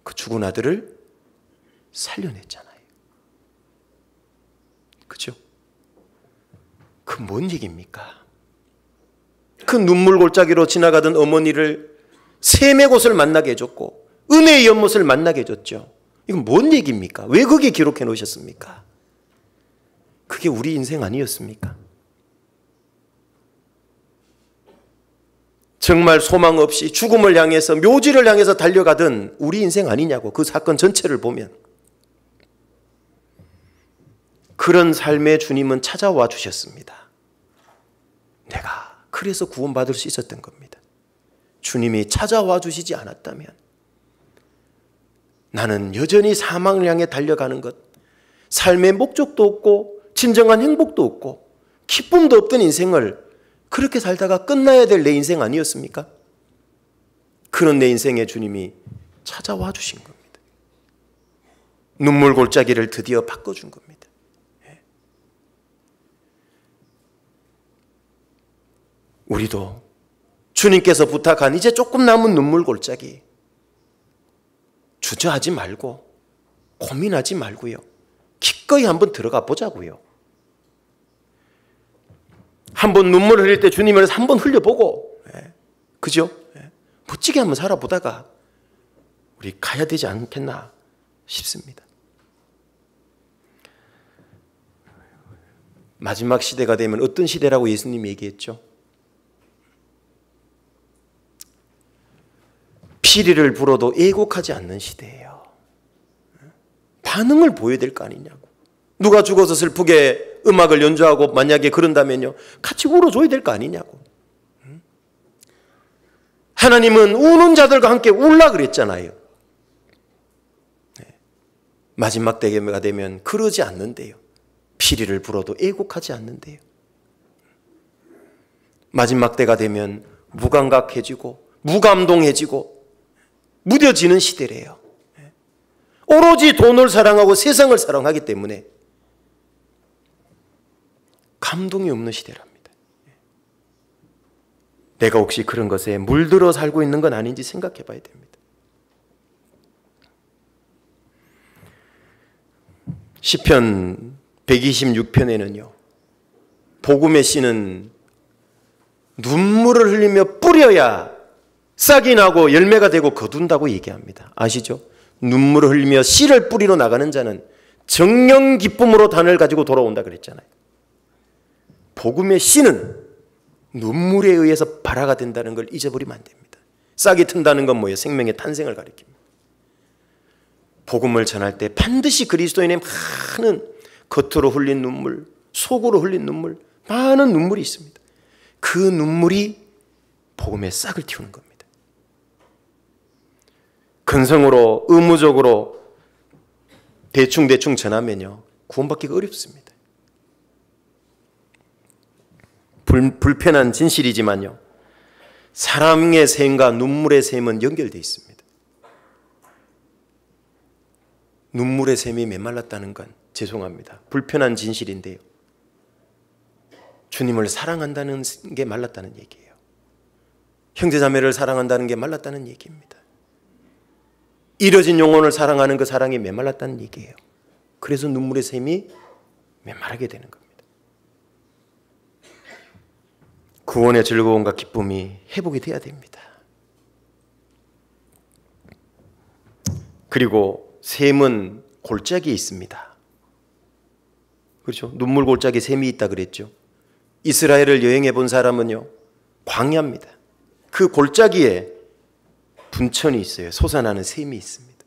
그 죽은 아들을 살려냈잖아요. 그죠? 그 뭔 얘기입니까? 그 눈물 골짜기로 지나가던 어머니를 샘의 곳을 만나게 해줬고 은혜의 연못을 만나게 해줬죠. 이건 뭔 얘기입니까? 왜 거기에 기록해 놓으셨습니까? 그게 우리 인생 아니었습니까? 정말 소망 없이 죽음을 향해서 묘지를 향해서 달려가던 우리 인생 아니냐고, 그 사건 전체를 보면. 그런 삶에 주님은 찾아와 주셨습니다. 내가 그래서 구원받을 수 있었던 겁니다. 주님이 찾아와 주시지 않았다면 나는 여전히 사망을 향해 달려가는 것, 삶의 목적도 없고 진정한 행복도 없고 기쁨도 없던 인생을 그렇게 살다가 끝나야 될 내 인생 아니었습니까? 그런 내 인생에 주님이 찾아와 주신 겁니다. 눈물 골짜기를 드디어 바꿔준 겁니다. 우리도 주님께서 부탁한 이제 조금 남은 눈물 골짜기 주저하지 말고 고민하지 말고요, 기꺼이 한번 들어가 보자고요. 한번 눈물 흘릴 때 주님을 한번 흘려보고, 그죠? 멋지게 한번 살아보다가 우리 가야 되지 않겠나 싶습니다. 마지막 시대가 되면 어떤 시대라고 예수님이 얘기했죠? 피리를 불어도 애곡하지 않는 시대예요. 반응을 보여야 될 거 아니냐고. 누가 죽어서 슬프게 음악을 연주하고 만약에 그런다면요, 같이 울어줘야 될 거 아니냐고. 하나님은 우는 자들과 함께 울라 그랬잖아요. 마지막 때가 되면 그러지 않는데요. 피리를 불어도 애곡하지 않는데요. 마지막 때가 되면 무감각해지고 무감동해지고 무뎌지는 시대래요. 오로지 돈을 사랑하고 세상을 사랑하기 때문에 감동이 없는 시대랍니다. 내가 혹시 그런 것에 물들어 살고 있는 건 아닌지 생각해 봐야 됩니다. 시편 126편에는요, 복음의 씨는 눈물을 흘리며 뿌려야 싹이 나고 열매가 되고 거둔다고 얘기합니다. 아시죠? 눈물을 흘리며 씨를 뿌리러 나가는 자는 정령 기쁨으로 단을 가지고 돌아온다 그랬잖아요. 복음의 씨는 눈물에 의해서 발화가 된다는 걸 잊어버리면 안 됩니다. 싹이 튼다는 건 뭐예요? 생명의 탄생을 가리킵니다. 복음을 전할 때 반드시 그리스도인의 많은 겉으로 흘린 눈물, 속으로 흘린 눈물, 많은 눈물이 있습니다. 그 눈물이 복음의 싹을 틔우는 겁니다. 근성으로 의무적으로 대충 전하면요, 구원받기가 어렵습니다. 불편한 진실이지만요, 사랑의 샘과 눈물의 샘은 연결되어 있습니다. 눈물의 샘이 메말랐다는 건 죄송합니다, 불편한 진실인데요, 주님을 사랑한다는 게 말랐다는 얘기예요. 형제자매를 사랑한다는 게 말랐다는 얘기입니다. 잃어진 영혼을 사랑하는 그 사랑이 메말랐다는 얘기예요. 그래서 눈물의 샘이 메마르게 되는 겁니다. 구원의 즐거움과 기쁨이 회복이 돼야 됩니다. 그리고 샘은 골짜기에 있습니다. 그렇죠? 눈물 골짜기에 샘이 있다 그랬죠. 이스라엘을 여행해 본 사람은요, 광야입니다. 그 골짜기에 분천이 있어요. 솟아나는 샘이 있습니다.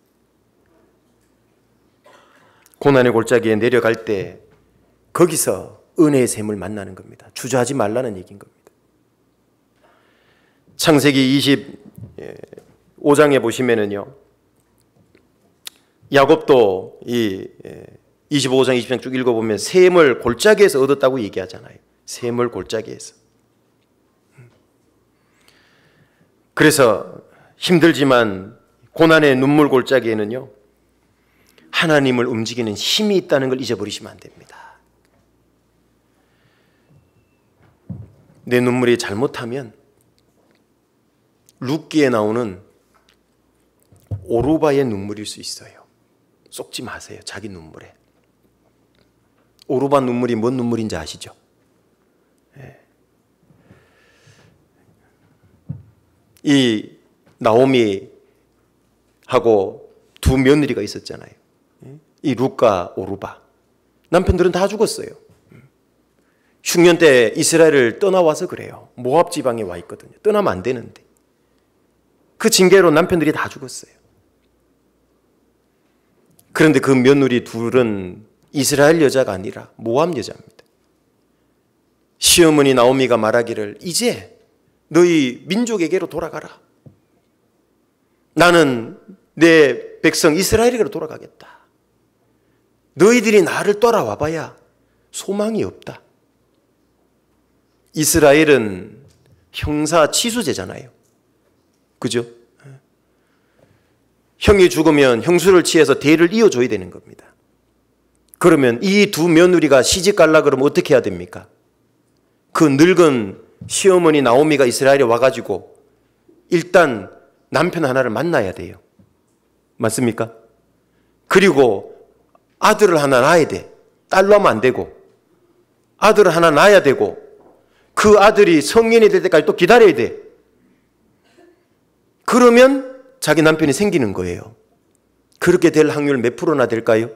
고난의 골짜기에 내려갈 때 거기서 은혜의 샘을 만나는 겁니다. 주저하지 말라는 얘기인 겁니다. 창세기 25장에 보시면은요, 야곱도 이 25장 20장 쭉 읽어보면 샘을 골짜기에서 얻었다고 얘기하잖아요. 샘을 골짜기에서. 그래서 힘들지만 고난의 눈물 골짜기에는요, 하나님을 움직이는 힘이 있다는 걸 잊어버리시면 안 됩니다. 내 눈물이 잘못하면 룻기에 나오는 오르바의 눈물일 수 있어요. 쏟지 마세요, 자기 눈물에. 오르바 눈물이 뭔 눈물인지 아시죠? 이 나오미하고 두 며느리가 있었잖아요. 이 룻과 오르바. 남편들은 다 죽었어요. 흉년 때 이스라엘을 떠나와서 그래요. 모압 지방에 와 있거든요. 떠나면 안 되는데. 그 징계로 남편들이 다 죽었어요. 그런데 그 며느리 둘은 이스라엘 여자가 아니라 모압 여자입니다. 시어머니 나오미가 말하기를, 이제 너희 민족에게로 돌아가라. 나는 내 백성 이스라엘에게로 돌아가겠다. 너희들이 나를 따라와봐야 소망이 없다. 이스라엘은 형사 치수제잖아요. 그죠? 형이 죽으면 형수를 취해서 대를 이어줘야 되는 겁니다. 그러면 이 두 며느리가 시집 갈라 그러면 어떻게 해야 됩니까? 그 늙은 시어머니 나오미가 이스라엘에 와가지고 일단 남편 하나를 만나야 돼요. 맞습니까? 그리고 아들을 하나 낳아야 돼. 딸로 하면 안 되고 아들을 하나 낳아야 되고 그 아들이 성인이 될 때까지 또 기다려야 돼. 그러면 자기 남편이 생기는 거예요. 그렇게 될 확률 몇 프로나 될까요?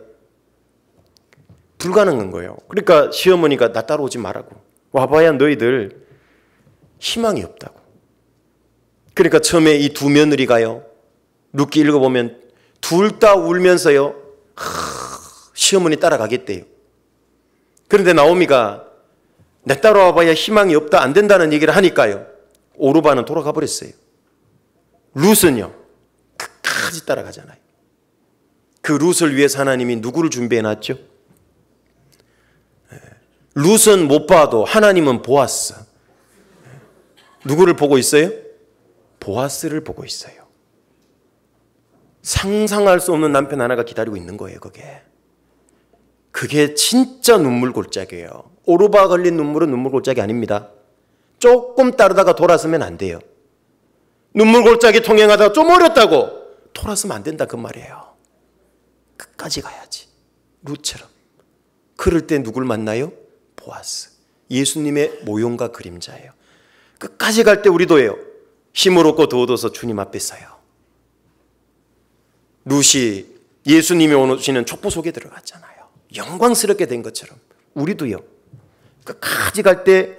불가능한 거예요. 그러니까 시어머니가 나 따라오지 말라고. 와봐야 너희들 희망이 없다고. 그러니까 처음에 이 두 며느리가요, 룻기 읽어보면 둘 다 울면서요, 시어머니 따라가겠대요. 그런데 나오미가 내 따라와봐야 희망이 없다, 안 된다는 얘기를 하니까요, 오르바는 돌아가 버렸어요. 룻은요 끝까지 따라가잖아요. 그 룻을 위해서 하나님이 누구를 준비해놨죠? 룻은 못 봐도 하나님은 보았어. 누구를 보고 있어요? 보아스를 보고 있어요. 상상할 수 없는 남편 하나가 기다리고 있는 거예요. 그게 그게 진짜 눈물 골짜기예요. 오르바 걸린 눈물은 눈물 골짜기 아닙니다. 조금 따르다가 돌아서면 안 돼요. 눈물 골짜기 통행하다가 좀 어렸다고 돌아서면 안 된다 그 말이에요. 끝까지 가야지. 룻처럼. 그럴 때 누굴 만나요? 보아스. 예수님의 모형과 그림자예요. 끝까지 갈 때 우리도예요. 힘을 얻고 더 얻어서 주님 앞에 서요. 룻이 예수님이 오시는 촉보 속에 들어갔잖아요. 영광스럽게 된 것처럼 우리도요. 끝까지 갈 때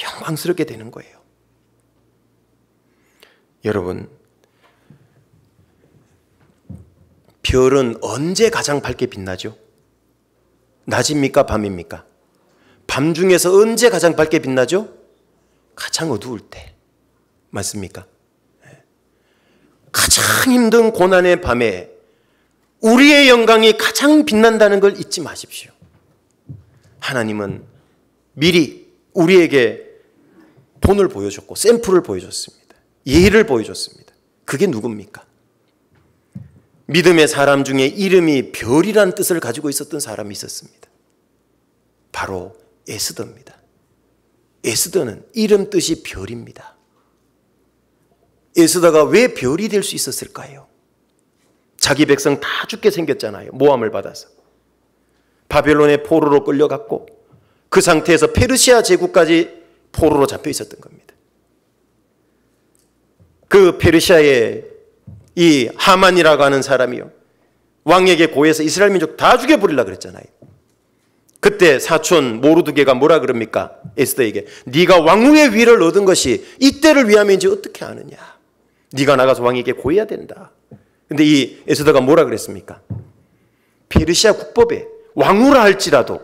영광스럽게 되는 거예요. 여러분, 별은 언제 가장 밝게 빛나죠? 낮입니까? 밤입니까? 밤 중에서 언제 가장 밝게 빛나죠? 가장 어두울 때. 맞습니까? 가장 힘든 고난의 밤에 우리의 영광이 가장 빛난다는 걸 잊지 마십시오. 하나님은 미리 우리에게 본을 보여줬고 샘플을 보여줬습니다. 예를 보여줬습니다. 그게 누굽니까? 믿음의 사람 중에 이름이 별이란 뜻을 가지고 있었던 사람이 있었습니다. 바로 에스더입니다. 에스더는 이름 뜻이 별입니다. 에스더가 왜 별이 될 수 있었을까요? 자기 백성 다 죽게 생겼잖아요. 모함을 받아서. 바벨론의 포로로 끌려갔고 그 상태에서 페르시아 제국까지 포로로 잡혀 있었던 겁니다. 그 페르시아의 이 하만이라고 하는 사람이요. 왕에게 고해서 이스라엘 민족 다 죽여버리려고 그랬잖아요. 그때 사촌 모르드게가 뭐라 그럽니까? 에스더에게 네가 왕후의 위를 얻은 것이 이때를 위함인지 어떻게 아느냐. 네가 나가서 왕에게 고해야 된다. 근데 이 에스더가 뭐라 그랬습니까? 페르시아 국법에 왕후라 할지라도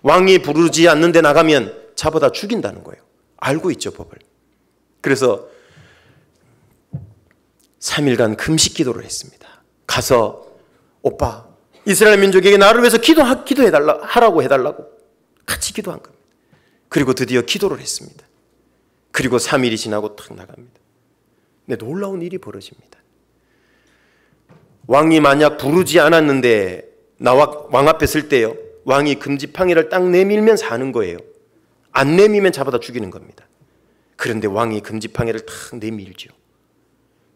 왕이 부르지 않는 데 나가면 잡아다 죽인다는 거예요. 알고 있죠, 법을. 그래서 3일간 금식 기도를 했습니다. 가서 오빠 이스라엘 민족에게 나를 위해서 하라고 해달라고 같이 기도한 겁니다. 그리고 드디어 기도를 했습니다. 그리고 3일이 지나고 탁 나갑니다. 근데 놀라운 일이 벌어집니다. 왕이 만약 부르지 않았는데 왕 앞에 설 때요. 왕이 금지팡이를 딱 내밀면 사는 거예요. 안 내밀면 잡아다 죽이는 겁니다. 그런데 왕이 금지팡이를 탁 내밀죠.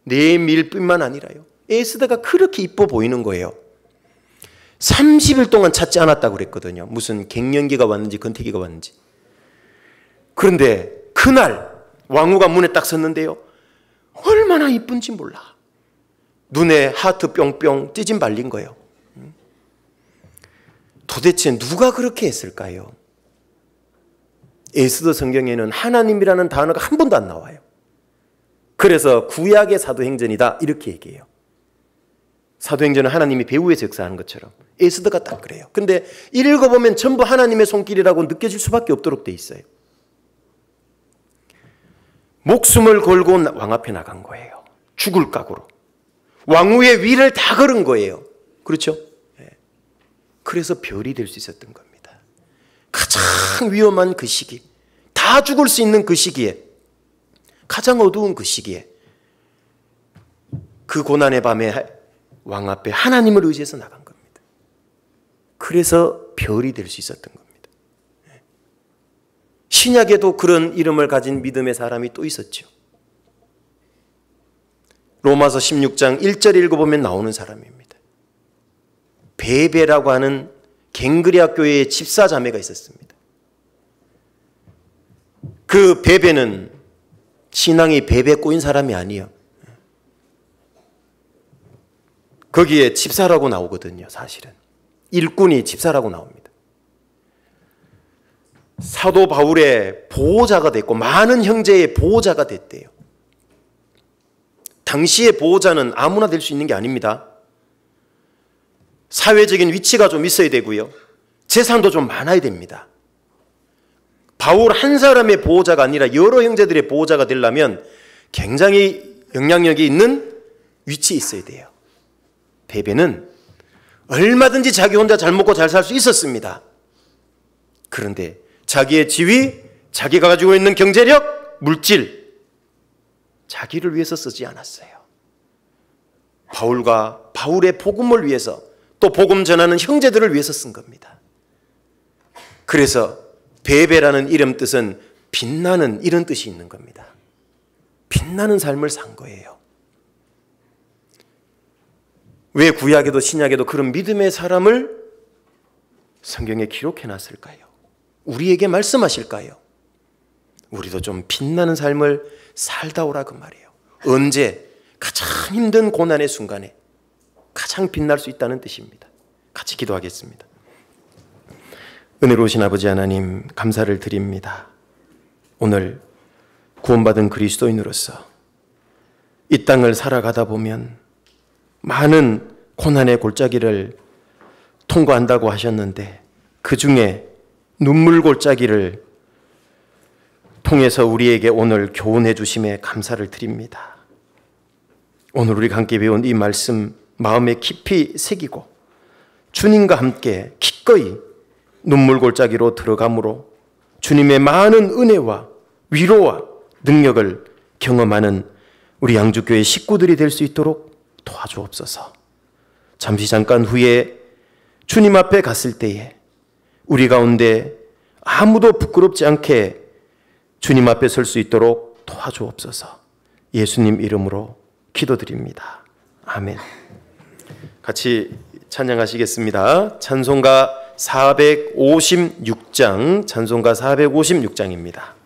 내밀 뿐만 아니라요. 에스더가 그렇게 이뻐 보이는 거예요. 30일 동안 찾지 않았다고 그랬거든요. 무슨 갱년기가 왔는지 건태기가 왔는지. 그런데 그날 왕후가 문에 딱 섰는데요. 얼마나 이쁜지 몰라. 눈에 하트 뿅뿅 찢임 발린 거예요. 도대체 누가 그렇게 했을까요? 에스더 성경에는 하나님이라는 단어가 한 번도 안 나와요. 그래서 구약의 사도행전이다 이렇게 얘기해요. 사도행전은 하나님이 배후에서 역사하는 것처럼 에스더가 딱 그래요. 근데 읽어보면 전부 하나님의 손길이라고 느껴질 수밖에 없도록 돼 있어요. 목숨을 걸고 왕 앞에 나간 거예요. 죽을 각오로. 왕후의 위를 다 걸은 거예요. 그렇죠? 그래서 별이 될 수 있었던 겁니다. 가장 위험한 그 시기, 다 죽을 수 있는 그 시기에, 가장 어두운 그 시기에 그 고난의 밤에 왕 앞에 하나님을 의지해서 나간 겁니다. 그래서 별이 될 수 있었던 겁니다. 신약에도 그런 이름을 가진 믿음의 사람이 또 있었죠. 로마서 16장 1절 읽어보면 나오는 사람입니다. 베베라고 하는 갱그리아 교회의 집사자매가 있었습니다. 그 베베는 신앙이 베베 꼬인 사람이 아니에요. 거기에 집사라고 나오거든요. 사실은 일꾼이 집사라고 나옵니다. 사도 바울의 보호자가 됐고 많은 형제의 보호자가 됐대요. 당시의 보호자는 아무나 될 수 있는 게 아닙니다. 사회적인 위치가 좀 있어야 되고요. 재산도 좀 많아야 됩니다. 바울 한 사람의 보호자가 아니라 여러 형제들의 보호자가 되려면 굉장히 영향력이 있는 위치에 있어야 돼요. 베베는 얼마든지 자기 혼자 잘 먹고 잘 살 수 있었습니다. 그런데 자기의 지위, 자기가 가지고 있는 경제력, 물질, 자기를 위해서 쓰지 않았어요. 바울과 바울의 복음을 위해서 또 복음 전하는 형제들을 위해서 쓴 겁니다. 그래서 베베라는 이름 뜻은 빛나는 이런 뜻이 있는 겁니다. 빛나는 삶을 산 거예요. 왜 구약에도 신약에도 그런 믿음의 사람을 성경에 기록해 놨을까요? 우리에게 말씀하실까요? 우리도 좀 빛나는 삶을 살다 오라 그 말이에요. 언제? 가장 힘든 고난의 순간에 가장 빛날 수 있다는 뜻입니다. 같이 기도하겠습니다. 은혜로우신 아버지 하나님, 감사를 드립니다. 오늘 구원받은 그리스도인으로서 이 땅을 살아가다 보면 많은 고난의 골짜기를 통과한다고 하셨는데 그 중에 눈물 골짜기를 통해서 우리에게 오늘 교훈해 주심에 감사를 드립니다. 오늘 우리가 함께 배운 이 말씀 마음에 깊이 새기고 주님과 함께 기꺼이 눈물 골짜기로 들어감으로 주님의 많은 은혜와 위로와 능력을 경험하는 우리 양주교회 식구들이 될 수 있도록 도와주옵소서. 잠깐 후에 주님 앞에 갔을 때에 우리 가운데 아무도 부끄럽지 않게 주님 앞에 설 수 있도록 도와주옵소서. 예수님 이름으로 기도드립니다. 아멘. 같이 찬양하시겠습니다. 찬송가 456장, 찬송가 456장입니다.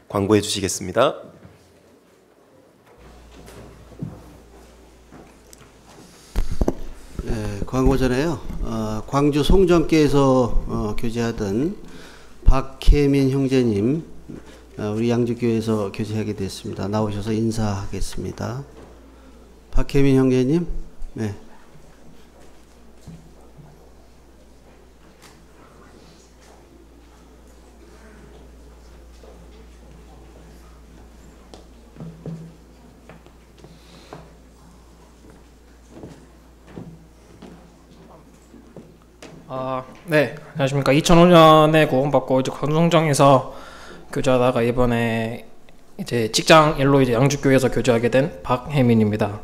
광고해 주시겠습니다. 네, 광고 전에요. 광주 송정교에서 교제하던 박혜민 형제님, 우리 양주교회에서 교제하게 됐습니다. 나오셔서 인사하겠습니다. 박혜민 형제님, 네. 네, 안녕하십니까. 2005년에 구원받고 이제 광주성정에서 교제하다가 이번에 이제 직장 일로 이제 양주교회에서 교제하게 된 박혜민입니다.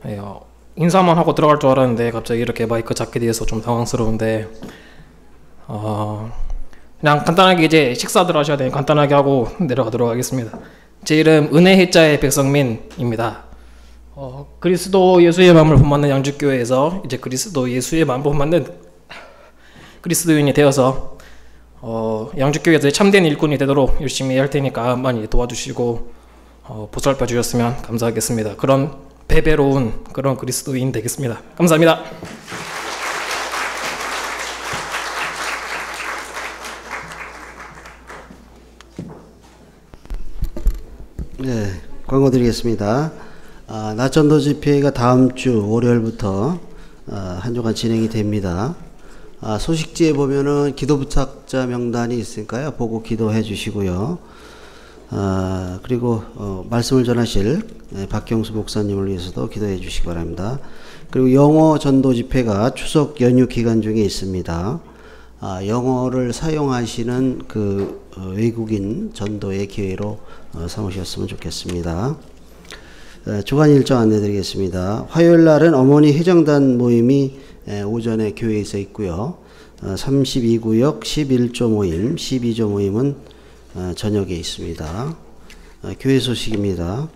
네, 인사만 하고 들어갈 줄 알았는데 갑자기 이렇게 마이크 잡게 돼서 좀 당황스러운데 그냥 간단하게 이제 식사들 하셔야 되니 간단하게 하고 내려가도록 하겠습니다. 제 이름 은혜해자의 백성민입니다. 그리스도 예수의 마음을 본받는 양주교회에서 이제 그리스도 예수의 마음을 본받는 그리스도인이 되어서 양주교회에서 참된 일꾼이 되도록 열심히 할 테니까 많이 도와주시고 보살펴 주셨으면 감사하겠습니다. 그런 배배로운 그런 그리스도인 되겠습니다. 감사합니다. 네, 광고 드리겠습니다. 낮전도 집회가 다음 주 월요일부터 한 주간 진행이 됩니다. 소식지에 보면은 기도 부탁자 명단이 있으니까요. 보고 기도해 주시고요. 그리고 말씀을 전하실 박경수 목사님을 위해서도 기도해 주시기 바랍니다. 그리고 영어 전도 집회가 추석 연휴 기간 중에 있습니다. 영어를 사용하시는 그 외국인 전도의 기회로 삼으셨으면 좋겠습니다. 주간 일정 안내 드리겠습니다. 화요일 날은 어머니 회장단 모임이 오전에 교회에서 있고요. 32구역 11조 모임, 12조 모임은 저녁에 있습니다. 교회 소식입니다.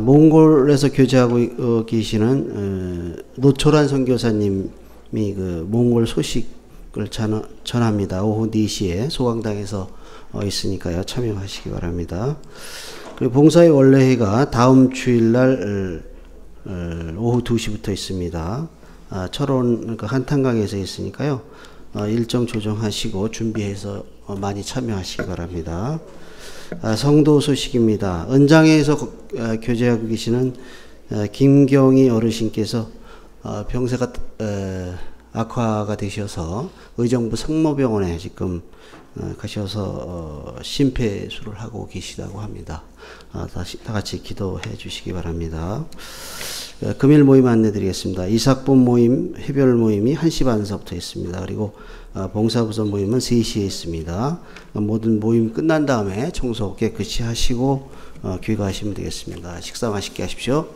몽골에서 교제하고 계시는 노초란 선교사님이 그 몽골 소식을 전합니다. 오후 4시에 소강당에서 있으니까요. 참여하시기 바랍니다. 그리고 봉사의 원래회가 다음 주일날 오후 2시부터 있습니다. 철원 그러니까 한탄강에서 있으니까요. 일정 조정하시고 준비해서 많이 참여하시기 바랍니다. 성도 소식입니다. 은장에서 교제하고 계시는 김경희 어르신께서 병세가 악화가 되셔서 의정부 성모병원에 지금 가셔서 심폐수를 하고 계시다고 합니다. 다 같이 기도해 주시기 바랍니다. 금일 모임 안내 드리겠습니다. 이삭본 모임, 해별 모임이 1시 반서부터 있습니다. 그리고 봉사부서 모임은 3시에 있습니다. 모든 모임 끝난 다음에 청소 깨끗이 하시고 귀가하시면 되겠습니다. 식사 맛있게 하십시오.